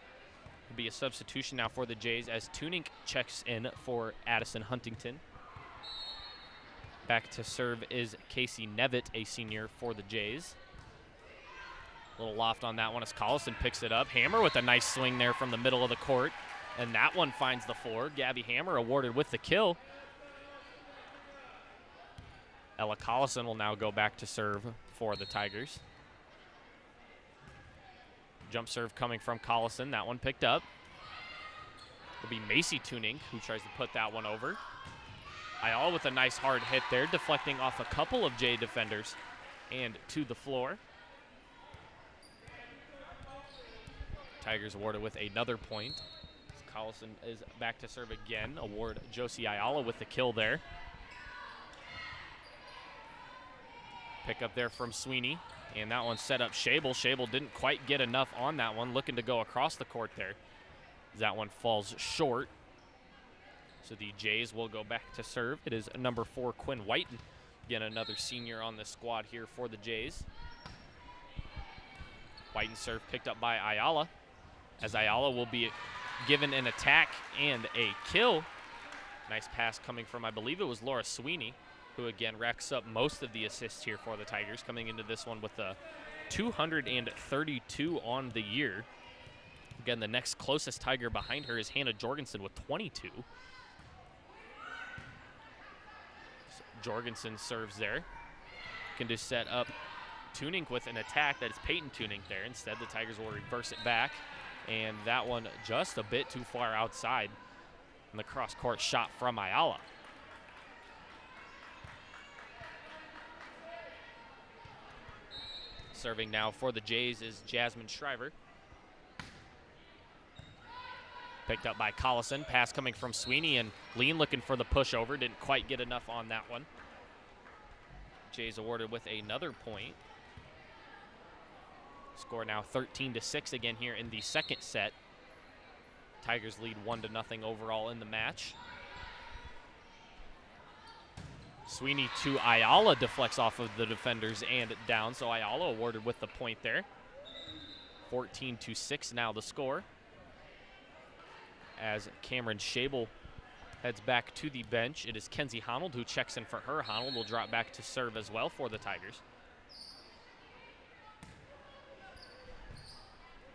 It'll be a substitution now for the Jays as Tunink checks in for Addison Huntington. Back to serve is Casey Nevitt, a senior for the Jays. Little loft on that one as Collison picks it up. Hammer with a nice swing there from the middle of the court, and that one finds the floor. Gabby Hammer awarded with the kill. Ella Collison will now go back to serve for the Tigers. Jump serve coming from Collison. That one picked up. It'll be Macy Tunink who tries to put that one over. Ayala with a nice hard hit there, deflecting off a couple of Jay defenders and to the floor. Tigers awarded with another point. Collison is back to serve again. Award Josie Ayala with the kill there. Pick up there from Sweeney, and that one set up Shable. Shable didn't quite get enough on that one, looking to go across the court there. That one falls short. So the Jays will go back to serve. It is number 4, Quinn Whiten. Again, another senior on the squad here for the Jays. Whiten serve picked up by Ayala, as Ayala will be given an attack and a kill. Nice pass coming from, I believe it was Laura Sweeney, who again racks up most of the assists here for the Tigers, coming into this one with a 232 on the year. Again, the next closest Tiger behind her is Hannah Jorgensen with 22. So Jorgensen serves there. Can just set up Tunink with an attack. That is Peyton Tunink there. Instead, the Tigers will reverse it back, and that one just a bit too far outside. And the cross-court shot from Ayala. Serving now for the Jays is Jasmine Shriver. Picked up by Collison. Pass coming from Sweeney, and Lean looking for the pushover. Didn't quite get enough on that one. Jays awarded with another point. Score now 13-6 again here in the second set. Tigers lead 1-0 overall in the match. Sweeney to Ayala, deflects off of the defenders and down, so Ayala awarded with the point there. 14-6 now the score, as Cameron Shable heads back to the bench. It is Kenzie Honnold who checks in for her. Honnold will drop back to serve as well for the Tigers.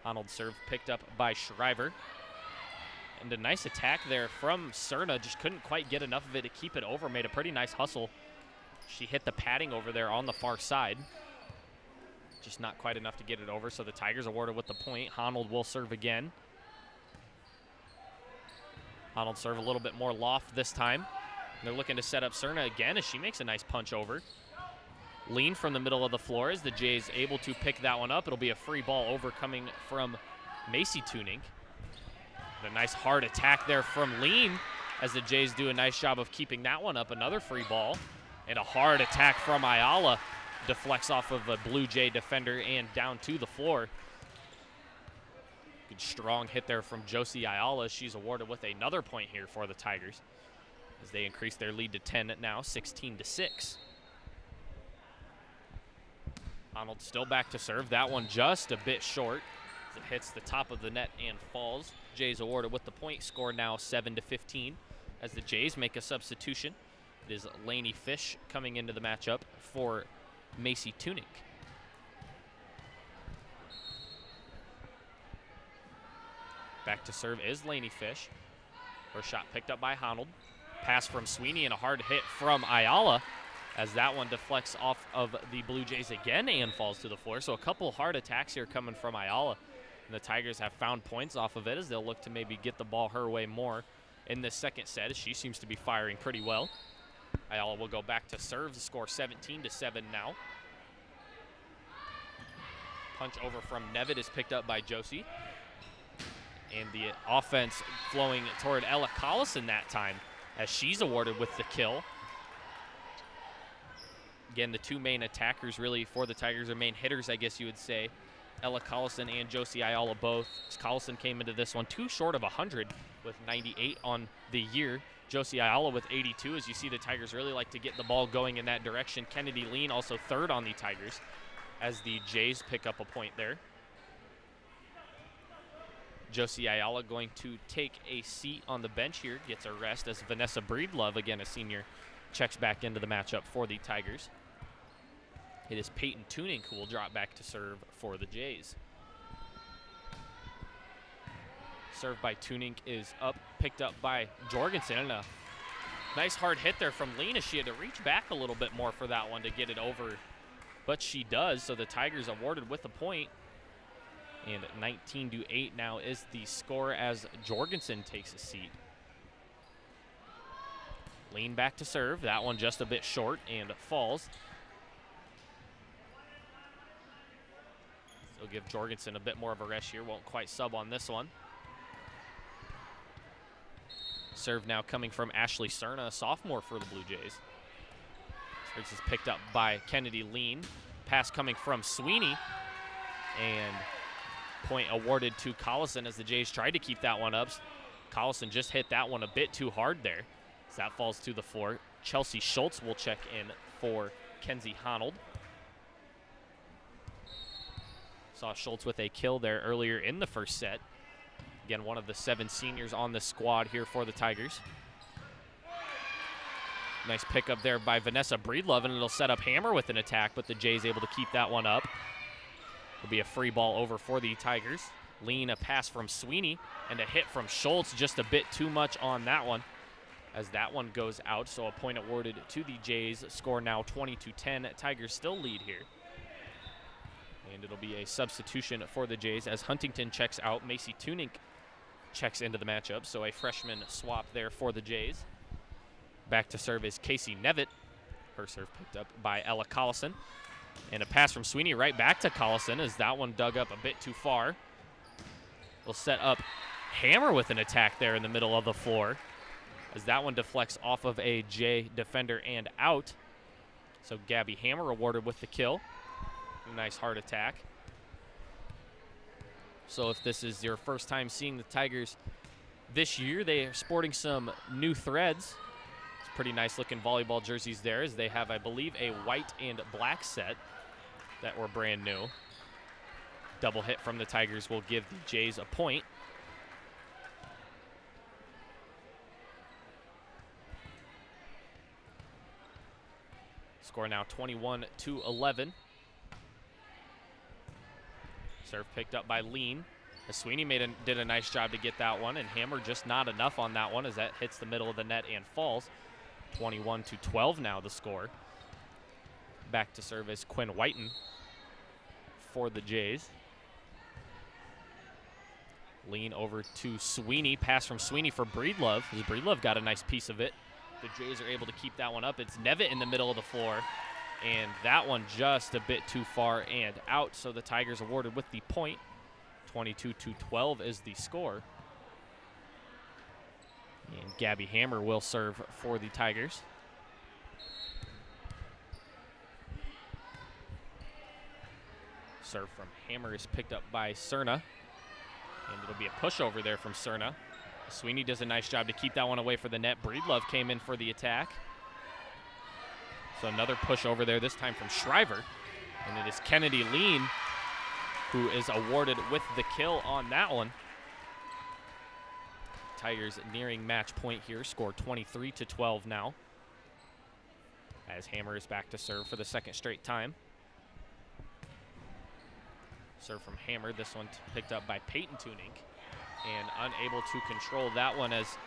Honnold serve picked up by Shriver. And a nice attack there from Cerna. Just couldn't quite get enough of it to keep it over. Made a pretty nice hustle. She hit the padding over there on the far side. Just not quite enough to get it over, so the Tigers awarded with the point. Honnold will serve again. Honnold serve a little bit more loft this time. They're looking to set up Cerna again as she makes a nice punch over. Lean from the middle of the floor as the Jays able to pick that one up. It'll be a free ball over coming from Macy Tunink. A nice hard attack there from Lean as the Jays do a nice job of keeping that one up. Another free ball, and a hard attack from Ayala. Deflects off of a Blue Jay defender and down to the floor. Good strong hit there from Josie Ayala. She's awarded with another point here for the Tigers as they increase their lead to 10 now, 16-6. Arnold still back to serve. That one just a bit short as it hits the top of the net and falls. Jays awarded with the point. Score now 7-15 as the Jays make a substitution. It is Lainey Fish coming into the matchup for Macy Tunink. Back to serve is Lainey Fish. First shot picked up by Honnold. Pass from Sweeney and a hard hit from Ayala as that one deflects off of the Blue Jays again and falls to the floor. So a couple hard attacks here coming from Ayala. And the Tigers have found points off of it as they'll look to maybe get the ball her way more in this second set, as she seems to be firing pretty well. Ayala will go back to serve. The score 17-7 now. Punch over from Nevitt is picked up by Josie. And the offense flowing toward Ella Collison that time as she's awarded with the kill. Again, the two main attackers really for the Tigers, or main hitters, I guess you would say, Ella Collison and Josie Ayala both. Collison came into this one too short of 100 with 98 on the year. Josie Ayala with 82, as you see the Tigers really like to get the ball going in that direction. Kennedy Lean also third on the Tigers as the Jays pick up a point there. Josie Ayala going to take a seat on the bench here, gets a rest as Vanessa Breedlove, again a senior, checks back into the matchup for the Tigers. It is Peyton Tunink who will drop back to serve for the Jays. Serve by Tunink is up, picked up by Jorgensen, and a nice hard hit there from Lena. She had to reach back a little bit more for that one to get it over, but she does, so the Tigers awarded with a point. And 19-8 now is the score as Jorgensen takes a seat. Lean back to serve. That one just a bit short and falls. So give Jorgensen a bit more of a rest here. Won't quite sub on this one. Serve now coming from Ashley Cerna, a sophomore for the Blue Jays. This is picked up by Kennedy Lean. Pass coming from Sweeney. And point awarded to Collison as the Jays tried to keep that one up. Collison just hit that one a bit too hard there. So that falls to the floor. Chelsea Schultz will check in for Kenzie Honnold. Saw Schultz with a kill there earlier in the first set. Again, one of the 7 seniors on the squad here for the Tigers. Nice pickup there by Vanessa Breedlove, and it'll set up Hammer with an attack, but the Jays able to keep that one up. It'll be a free ball over for the Tigers. Lean, a pass from Sweeney, and a hit from Schultz, just a bit too much on that one as that one goes out. So a point awarded to the Jays. Score now 20-10. Tigers still lead here. And it'll be a substitution for the Jays as Huntington checks out. Macy Tunink checks into the matchup, so a freshman swap there for the Jays. Back to serve is Casey Nevitt. Her serve picked up by Ella Collison. And a pass from Sweeney right back to Collison as that one dug up a bit too far. We'll set up Hammer with an attack there in the middle of the floor as that one deflects off of a Jay defender and out. So Gabby Hammer awarded with the kill. Nice hard attack. So if this is your first time seeing the Tigers this year, they are sporting some new threads. It's pretty nice looking volleyball jerseys there as they have, I believe, a white and black set that were brand new. Double hit from the Tigers will give the Jays a point. Score now 21-11. Serve picked up by Lean. Sweeney did a nice job to get that one, and Hammer just not enough on that one as that hits the middle of the net and falls. 21-12 now the score. Back to serve is Quinn Whiten for the Jays. Lean over to Sweeney. Pass from Sweeney for Breedlove. Breedlove got a nice piece of it. The Jays are able to keep that one up. It's Nevitt in the middle of the floor. And that one just a bit too far and out. So the Tigers awarded with the point. 22-12 is the score. And Gabby Hammer will serve for the Tigers. Serve from Hammer is picked up by Cerna. And it'll be a pushover there from Cerna. Sweeney does a nice job to keep that one away for the net. Breedlove came in for the attack. So another push over there, this time from Shriver. And it is Kennedy Lean who is awarded with the kill on that one. Tigers nearing match point here, score 23-12 now. As Hammer is back to serve for the second straight time. Serve from Hammer, this one picked up by Peyton Tunink. And unable to control that one as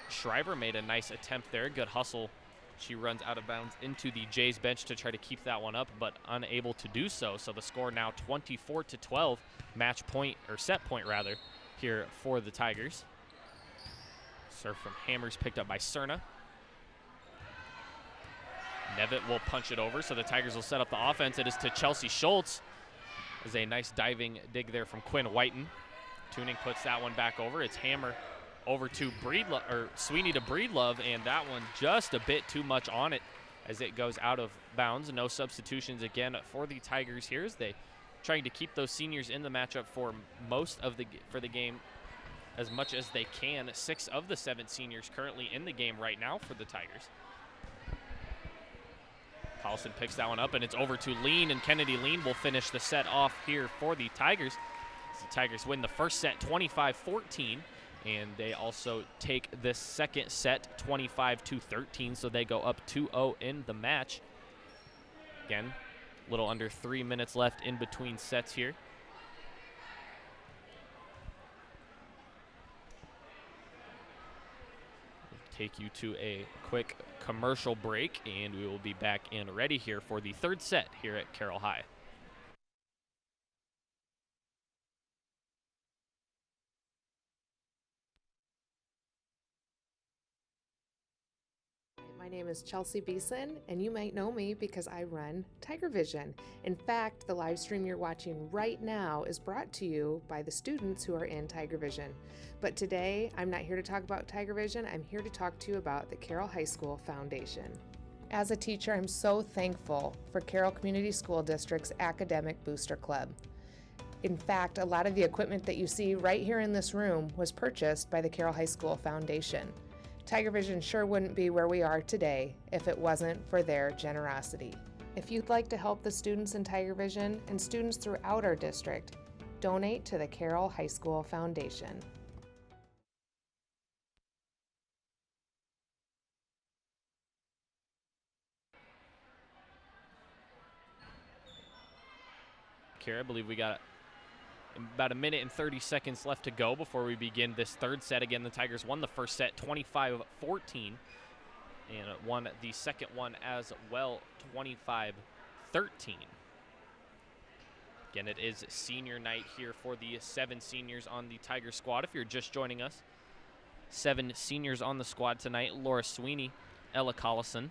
Shriver made a nice attempt there. Good hustle. She runs out of bounds into the Jays bench to try to keep that one up, but unable to do so. So the score now 24-12, match point, or set point rather, here for the Tigers. Serve from Hammers picked up by Cerna. Nevitt will punch it over, so the Tigers will set up the offense. It is to Chelsea Schultz. There's a nice diving dig there from Quinn Whiten. Tuning puts that one back over. It's Hammer over to Sweeney to Breedlove, and that one just a bit too much on it as it goes out of bounds. No substitutions again for the Tigers here as they trying to keep those seniors in the matchup for most of the game as much as they can. 6 of the 7 seniors currently in the game right now for the Tigers. Collison picks that one up, and it's over to Lean, and Kennedy Lean will finish the set off here for the Tigers. The Tigers win the first set 25-14, and they also take this second set 25-13, so they go up 2-0 in the match. Again, a little under 3 minutes left in between sets here. Take you to a quick commercial break, and we will be back and ready here for the third set here at Carroll High. My name is Chelsea Beeson, and you might know me because I run Tiger Vision. In fact, the live stream you're watching right now is brought to you by the students who are in Tiger Vision. But today, I'm not here to talk about Tiger Vision. I'm here to talk to you about the Carroll High School Foundation. As a teacher, I'm so thankful for Carroll Community School District's Academic Booster Club. In fact, a lot of the equipment that you see right here in this room was purchased by the Carroll High School Foundation. Tiger Vision sure wouldn't be where we are today if it wasn't for their generosity. If you'd like to help the students in Tiger Vision and students throughout our district, donate to the Carroll High School Foundation. I believe we got about a minute and 30 seconds left to go before we begin this third set. Again, the Tigers won the first set 25-14 and won the second one as well 25-13. Again, it is senior night here for the 7 seniors on the Tiger squad. If you're just joining us, 7 seniors on the squad tonight: Laura Sweeney, Ella Collison,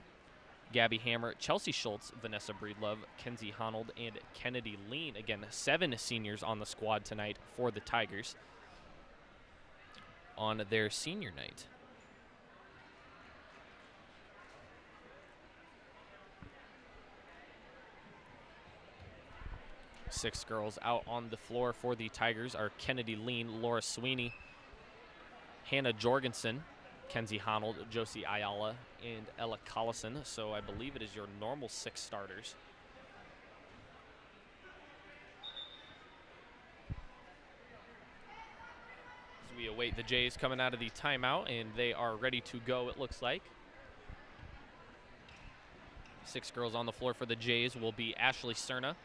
Gabby Hammer, Chelsea Schultz, Vanessa Breedlove, Kenzie Honold, and Kennedy Lean. Again, 7 seniors on the squad tonight for the Tigers on their senior night. Six girls out on the floor for the Tigers are Kennedy Lean, Laura Sweeney, Hannah Jorgensen, Kenzie Honold, Josie Ayala, and Ella Collison. So I believe it is your normal 6 starters. As we await the Jays coming out of the timeout, and they are ready to go, it looks like. 6 girls on the floor for the Jays will be Ashley Cerna,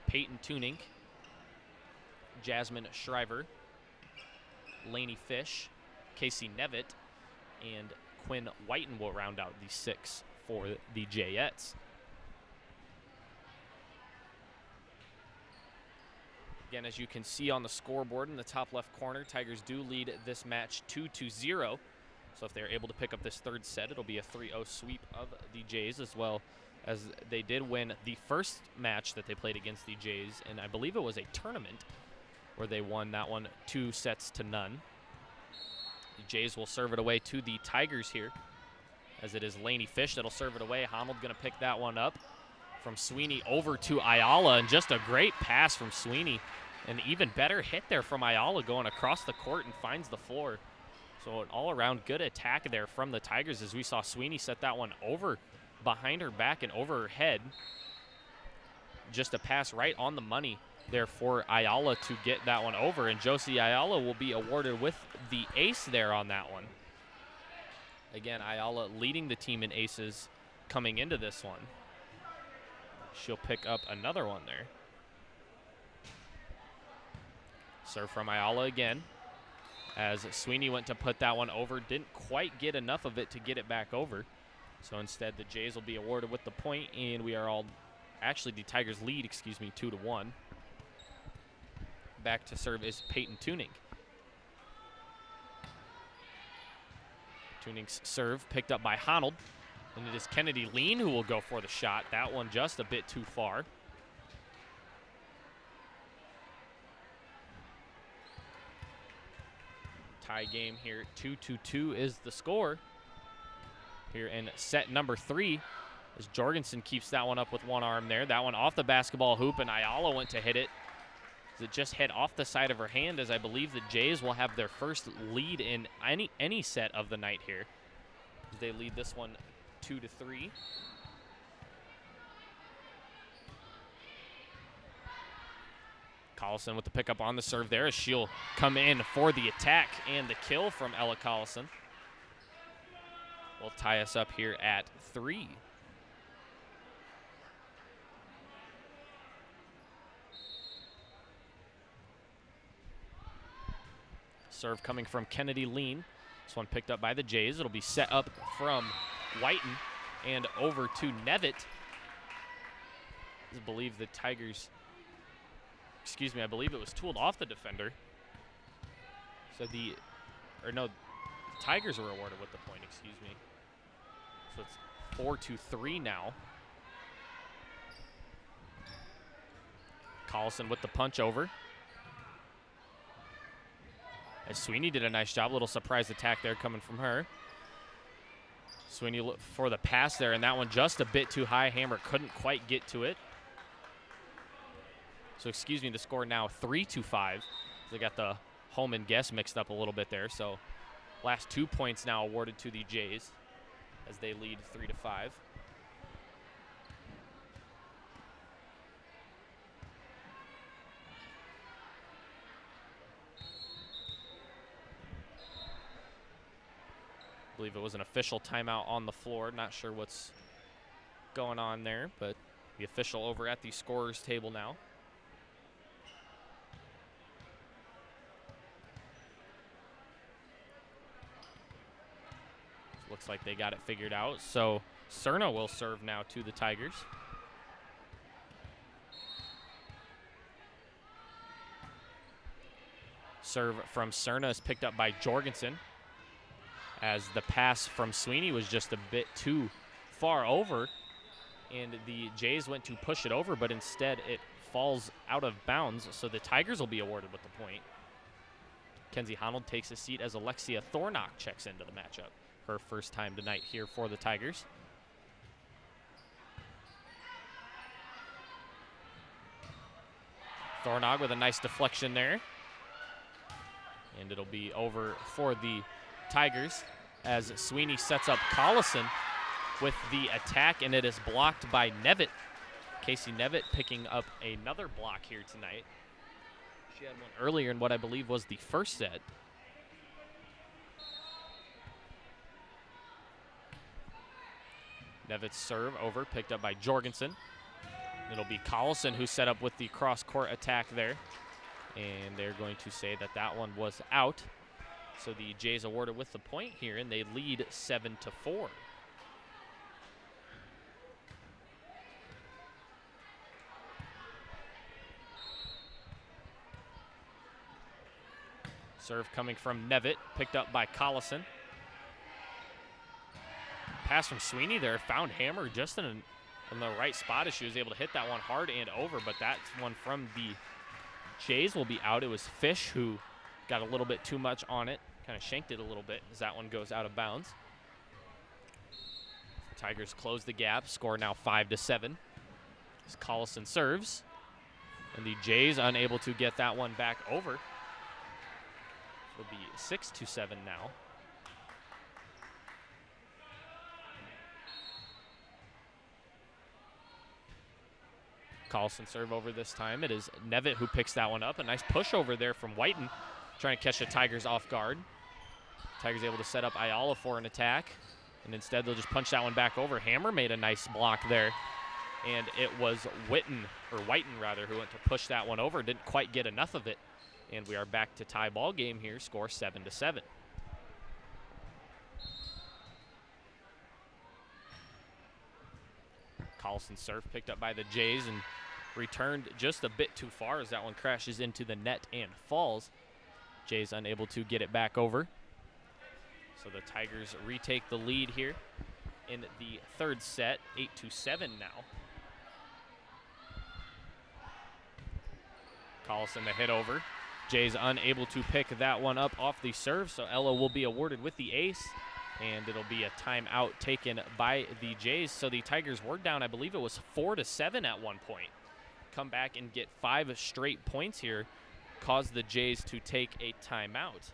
Peyton Tuning, Jasmine Shriver, Lainey Fish, Casey Nevitt, and Quinn Whiten will round out the 6 for the Jayettes. Again, as you can see on the scoreboard in the top left corner, Tigers do lead this match 2-0. So if they're able to pick up this third set, it'll be a 3-0 sweep of the Jays, as well as they did win the first match that they played against the Jays, and I believe it was a tournament where they won that one 2-0. The Jays will serve it away to the Tigers here, as it is Lainey Fish that'll serve it away. Honold going to pick that one up from Sweeney over to Ayala, and just a great pass from Sweeney. An even better hit there from Ayala going across the court and finds the floor. So an all-around good attack there from the Tigers, as we saw Sweeney set that one over behind her back and over her head. Just a pass right on the money there for Ayala to get that one over, and Josie Ayala will be awarded with the ace there on that one. Again, Ayala leading the team in aces coming into this one. She'll pick up another one there. Serve from Ayala again. as Sweeney went to put that one over. Didn't quite get enough of it to get it back over. So instead, the Jays will be awarded with the point, and we are all, actually the Tigers lead, 2-1. Back to serve is Peyton Tuning. Tuning's serve picked up by Honnold, and it is Kennedy Lean who will go for the shot. That one just a bit too far. Tie game here, 2-2 is the score. Here in set number 3, as Jorgensen keeps that one up with one arm there. That one off the basketball hoop, and Ayala went to hit it. It just hit off the side of her hand, as I believe the Jays will have their first lead in any set of the night here. They lead this one 2-3. Collison with the pickup on the serve there, as she'll come in for the attack and the kill from Ella Collison. Will tie us up here at 3. Serve coming from Kennedy Lean. This one picked up by the Jays. It'll be set up from Whiten and over to Nevitt. I believe the Tigers, I believe it was tooled off the defender. So the Tigers were awarded with the point, So it's 4-3 now. Collison with the punch over. As Sweeney did a nice job, little surprise attack there coming from her. Sweeney looked for the pass there, and that one just a bit too high. Hammer couldn't quite get to it. So the score now 3-5. They got the home and guest mixed up a little bit there. So last 2 points now awarded to the Jays as they lead 3-5. I believe it was an official timeout on the floor. Not sure what's going on there, but the official over at the scorer's table now. Looks like they got it figured out. So Cerna will serve now to the Tigers. Serve from Cerna is picked up by Jorgensen, as the pass from Sweeney was just a bit too far over, and the Jays went to push it over, but instead it falls out of bounds, so the Tigers will be awarded with the point. Kenzie Honnold takes a seat as Alexia Thornock checks into the matchup. Her first time tonight here for the Tigers. Thornock with a nice deflection there. And it'll be over for the Tigers as Sweeney sets up Collison with the attack, and it is blocked by Nevitt. Casey Nevitt picking up another block here tonight. She had one earlier in what I believe was the first set. Nevitt's serve over, picked up by Jorgensen. It'll be Collison who set up with the cross-court attack there. And they're going to say that that one was out. So the Jays awarded with the point here, and they lead 7-4. Serve coming from Nevitt, picked up by Collison. Pass from Sweeney there, found Hammer just in the right spot as she was able to hit that one hard and over, but that one from the Jays will be out. It was Fish who got a little bit too much on it, kind of shanked it a little bit as that one goes out of bounds. Tigers close the gap, score now 5-7. As Collison serves, and the Jays unable to get that one back over. It'll be 6-7 now. Collison serve over this time. It is Nevitt who picks that one up. A nice push over there from Whiten, trying to catch the Tigers off guard. Tigers able to set up Ayala for an attack, and instead they'll just punch that one back over. Hammer made a nice block there, and it was Whiten rather, who went to push that one over. Didn't quite get enough of it, And we are back to tie ball game here, score 7-7. Collison's serve picked up by the Jays and returned just a bit too far as that one crashes into the net and falls. Jays unable to get it back over. So the Tigers retake the lead here in the third set, 8-7 now. Collison the hit over. Jays unable to pick that one up off the serve, so Ella will be awarded with the ace, and it'll be a timeout taken by the Jays. So the Tigers were down, I believe it was 4-7 at one point. Come back and get 5 straight points here, caused the Jays to take a timeout.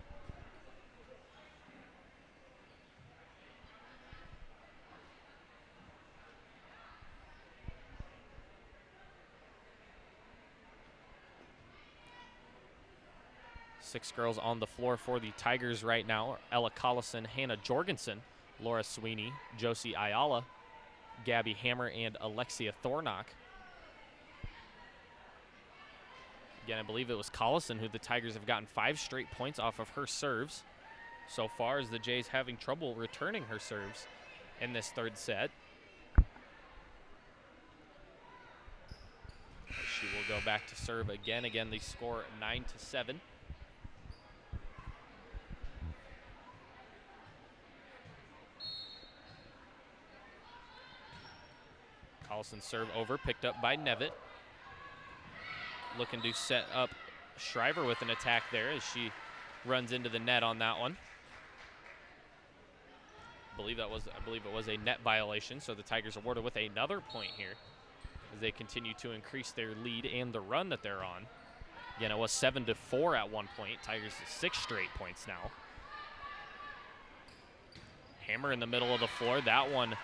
Six girls on the floor for the Tigers right now. Ella Collison, Hannah Jorgensen, Laura Sweeney, Josie Ayala, Gabby Hammer, and Alexia Thornock. Again, I believe it was Collison who the Tigers have gotten 5 straight points off of her serves so far, as the Jays having trouble returning her serves in this third set. She will go back to serve again. Again, the score 9-7. Collison's serve over, picked up by Nevitt. Looking to set up Shriver with an attack there as she runs into the net on that one. I believe it was a net violation, so the Tigers awarded with another point here as they continue to increase their lead and the run that they're on. Again, it was 7-4 at one point. Tigers 6 straight points now. Hammer in the middle of the floor. That one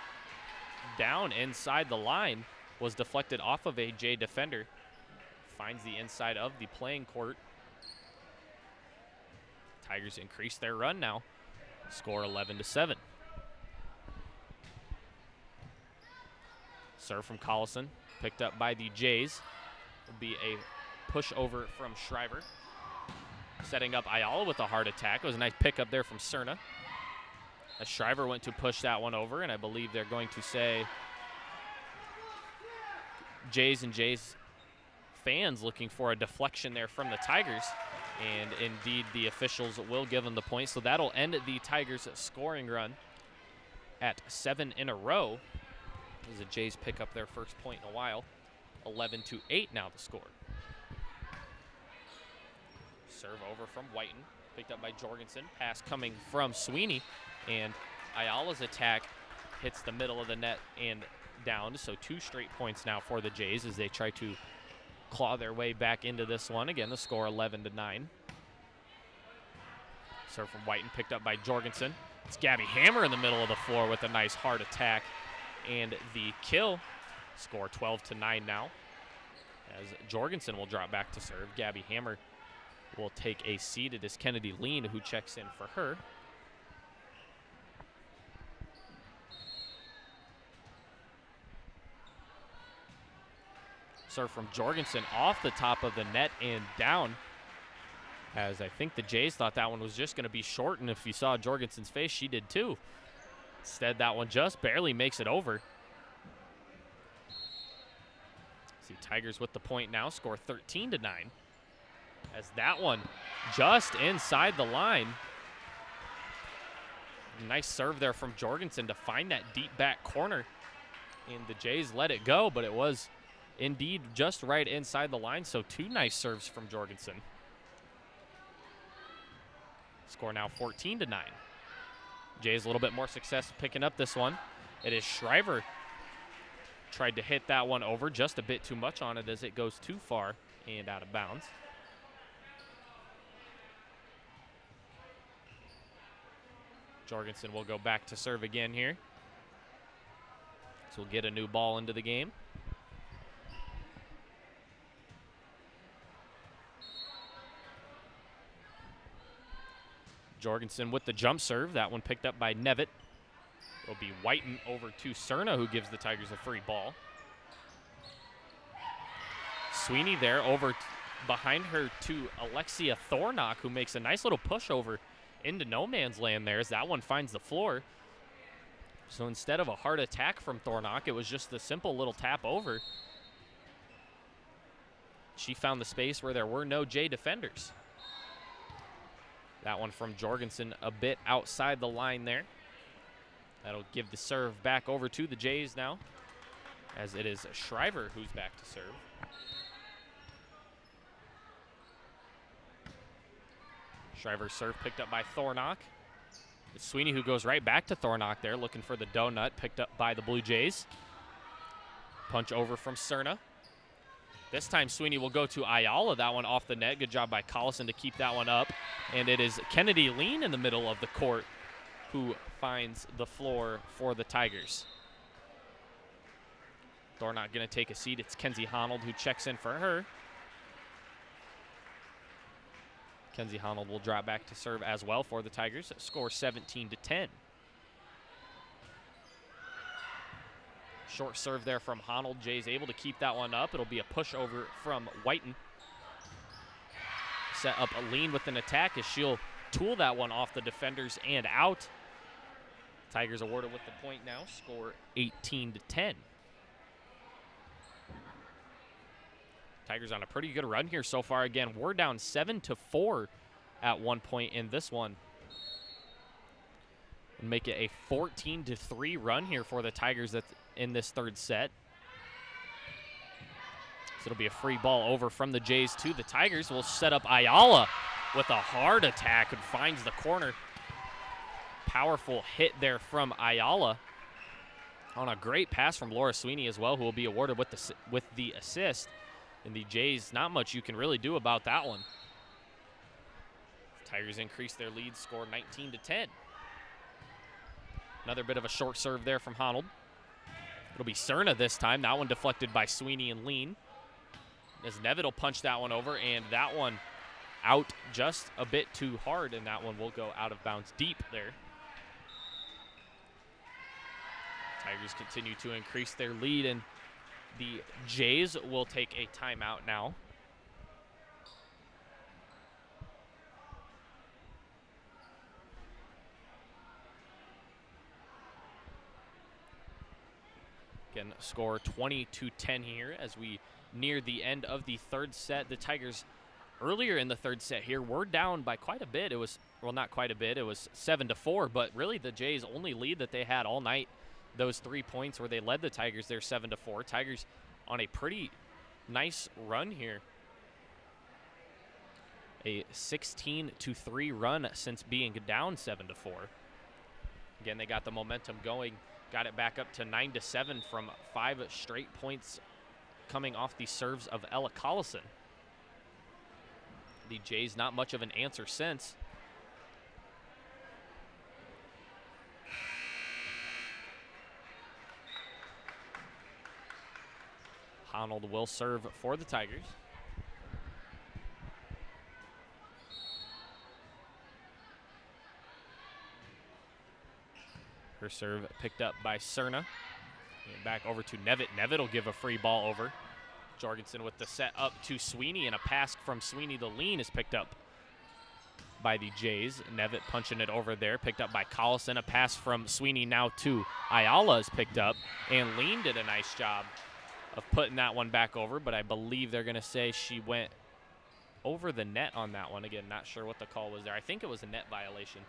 down inside the line, was deflected off of a Jay defender. Finds the inside of the playing court. Tigers increase their run now. Score 11-7. Serve from Collison, picked up by the Jays. Will be a push over from Shriver. Setting up Ayala with a hard attack. It was a nice pickup there from Cerna. As Shriver went to push that one over, and I believe they're going to say Jays and Jays fans looking for a deflection there from the Tigers. And indeed, the officials will give them the point. So that'll end the Tigers' scoring run at 7 in a row, as the Jays pick up their first point in a while. 11-8 now the score. Serve over from Whiten, picked up by Jorgensen. Pass coming from Sweeney, and Ayala's attack hits the middle of the net and down. So 2 straight points now for the Jays as they try to claw their way back into this one. Again, the score 11-9. Serve from Whiten, picked up by Jorgensen. It's Gabby Hammer in the middle of the floor with a nice hard attack and the kill. Score 12-9 now, as Jorgensen will drop back to serve. Gabby Hammer will take a seat. It is Kennedy Lean who checks in for her. Serve from Jorgensen off the top of the net and down, as I think the Jays thought that one was just going to be short, and if you saw Jorgensen's face, she did too. Instead, that one just barely makes it over. See, Tigers with the point now, score 13-9. As that one just inside the line. Nice serve there from Jorgensen to find that deep back corner. And the Jays let it go, but it was indeed just right inside the line. So 2 nice serves from Jorgensen. Score now 14-9. Jays a little bit more success picking up this one. It is Shriver. Tried to hit that one over, just a bit too much on it as it goes too far and out of bounds. Jorgensen will go back to serve again here. So we'll get a new ball into the game. Jorgensen with the jump serve. That one picked up by Nevitt. It'll be Whiten over to Cerna, who gives the Tigers a free ball. Sweeney there over behind her to Alexia Thornock, who makes a nice little pushover into no man's land there as that one finds the floor. So instead of a hard attack from Thornock, it was just a simple little tap over. She found the space where there were no Jay defenders. That one from Jorgensen a bit outside the line there. That'll give the serve back over to the Jays now, as it is Shriver who's back to serve. Shriver's serve picked up by Thornock. It's Sweeney who goes right back to Thornock there, looking for the donut, picked up by the Blue Jays. Punch over from Cerna. This time Sweeney will go to Ayala, that one off the net. Good job by Collison to keep that one up. And it is Kennedy Lean in the middle of the court who finds the floor for the Tigers. Thornock going to take a seat. It's Kenzie Honnold who checks in for her. Kenzie Honnold will drop back to serve as well for the Tigers. Score 17-10. Short serve there from Honnold. Jay's able to keep that one up. It'll be a pushover from Whiten. Set up a Lean with an attack as she'll tool that one off the defenders and out. Tigers awarded with the point now. Score 18-10. Tigers on a pretty good run here so far. Again, we're down 7-4 at one point in this one. And make it a 14-3 run here for the Tigers that's in this third set. So it'll be a free ball over from the Jays to the Tigers. Will set up Ayala with a hard attack and finds the corner. Powerful hit there from Ayala on a great pass from Laura Sweeney as well, who will be awarded with the assist. And the Jays, not much you can really do about that one. Tigers increase their lead, score 19-10. Another bit of a short serve there from Honnold. It'll be Cerna this time. That one deflected by Sweeney and Lean. As Nevitt will punch that one over, and that one out just a bit too hard, and that one will go out of bounds deep there. Tigers continue to increase their lead, and the Jays will take a timeout now. Again, score 20-10 here as we near the end of the third set. The Tigers earlier in the third set here were down by quite a bit. It was, well, not quite a bit. It was 7-4, but really the Jays' only lead that they had all night, those 3 points where they led the Tigers, they're 7-4. Tigers on a pretty nice run here. A 16-3 run since being down 7-4. Again, they got the momentum going, got it back up to 9-7 from 5 straight points coming off the serves of Ella Collison. The Jays not much of an answer since. Honnold will serve for the Tigers. Her serve picked up by Cerna. And back over to Nevitt. Nevitt will give a free ball over. Jorgensen with the set up to Sweeney, and a pass from Sweeney to Lean is picked up by the Jays. Nevitt punching it over there, picked up by Collison. A pass from Sweeney now to Ayala is picked up, and Lean did a nice job of putting that one back over, but I believe they're going to say she went over the net on that one. Again, not sure what the call was there. I think it was a net violation.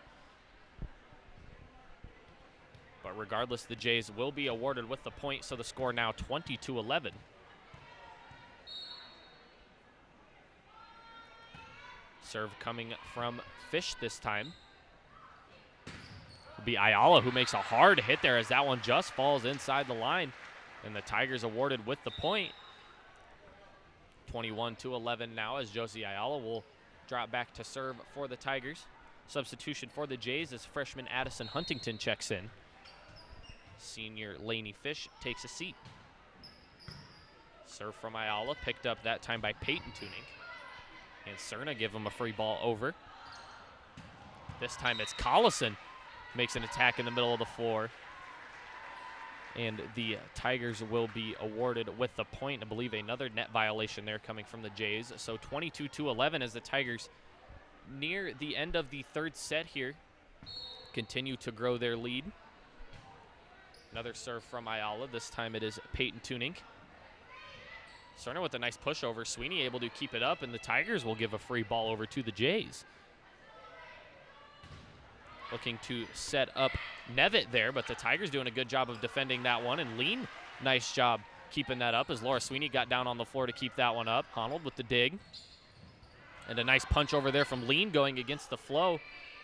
But regardless, the Jays will be awarded with the point, so the score now 20-11. Serve coming from Fish this time. It'll be Ayala who makes a hard hit there as that one just falls inside the line. And the Tigers awarded with the point. 21-11 now as Josie Ayala will drop back to serve for the Tigers. Substitution for the Jays as freshman Addison Huntington checks in. Senior Lainey Fish takes a seat. Serve from Ayala, picked up that time by Peyton Tuning. And Cerna give him a free ball over. This time it's Collison. Makes an attack in the middle of the floor. and the Tigers will be awarded with the point. I believe another net violation there coming from the Jays. So 22-11 as the Tigers near the end of the third set here continue to grow their lead. Another serve from Ayala. This time it is Peyton Tunink. Cerner with a nice pushover. Sweeney able to keep it up, and the Tigers will give a free ball over to the Jays. Looking to set up Nevitt there, but the Tigers doing a good job of defending that one, and Lean, nice job keeping that up as Laura Sweeney got down on the floor to keep that one up. Honnold with the dig. And a nice punch over there from Lean going against the flow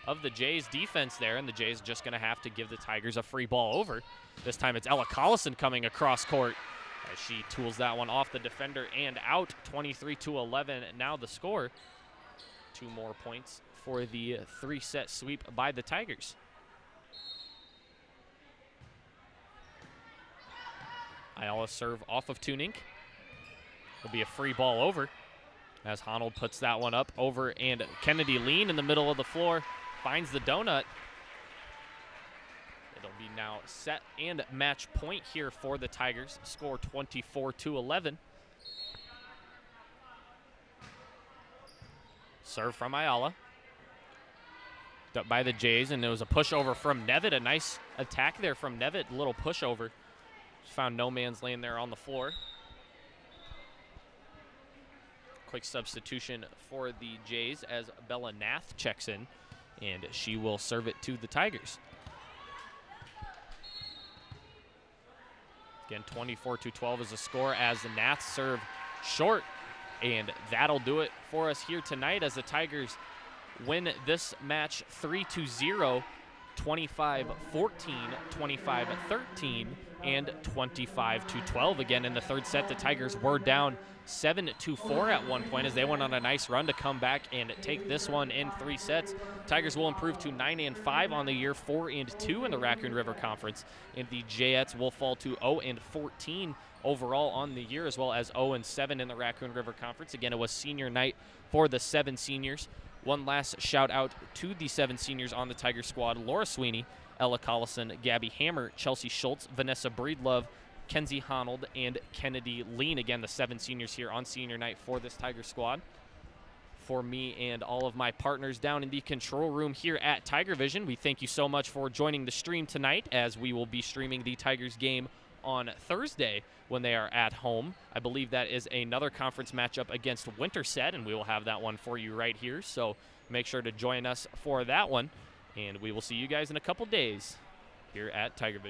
of the Jays defense there, and the Jays just going to have to give the Tigers a free ball over. This time it's Ella Collison coming across court as she tools that one off the defender and out. 23-11 now the score. 2 more points for the 3-set sweep by the Tigers. Ayala serve off of Tunink. Will be a free ball over as Honnold puts that one up over, and Kennedy Lean in the middle of the floor finds the donut. It'll be now set and match point here for the Tigers. Score 24-11. Serve from Ayala. Up by the Jays, and there was a pushover from Nevitt. A nice attack there from Nevitt. A little pushover. Just found no man's land there on the floor. Quick substitution for the Jays as Bella Nath checks in, and she will serve it to the Tigers. Again, 24-12 is the score as the Nath serve short, and that'll do it for us here tonight as the Tigers win this match 3-0, 25-14, 25-13, and 25-12. Again, in the third set, the Tigers were down 7-4 at one point as they went on a nice run to come back and take this one in 3 sets. Tigers will improve to 9-5 on the year, 4-2 in the Raccoon River Conference, and the Jayettes will fall to 0-14 overall on the year, as well as 0-7 in the Raccoon River Conference. Again, it was senior night for the 7 seniors. One last shout out to the 7 seniors on the Tiger squad: Laura Sweeney, Ella Collison, Gabby Hammer, Chelsea Schultz, Vanessa Breedlove, Kenzie Honnold, and Kennedy Lean. Again, the 7 seniors here on senior night for this Tiger squad. For me and all of my partners down in the control room here at Tiger Vision, we thank you so much for joining the stream tonight, as we will be streaming the Tigers game on Thursday when they are at home. I believe that is another conference matchup against Winterset, and we will have that one for you right here. So make sure to join us for that one, and we will see you guys in a couple days here at Tiger Vision.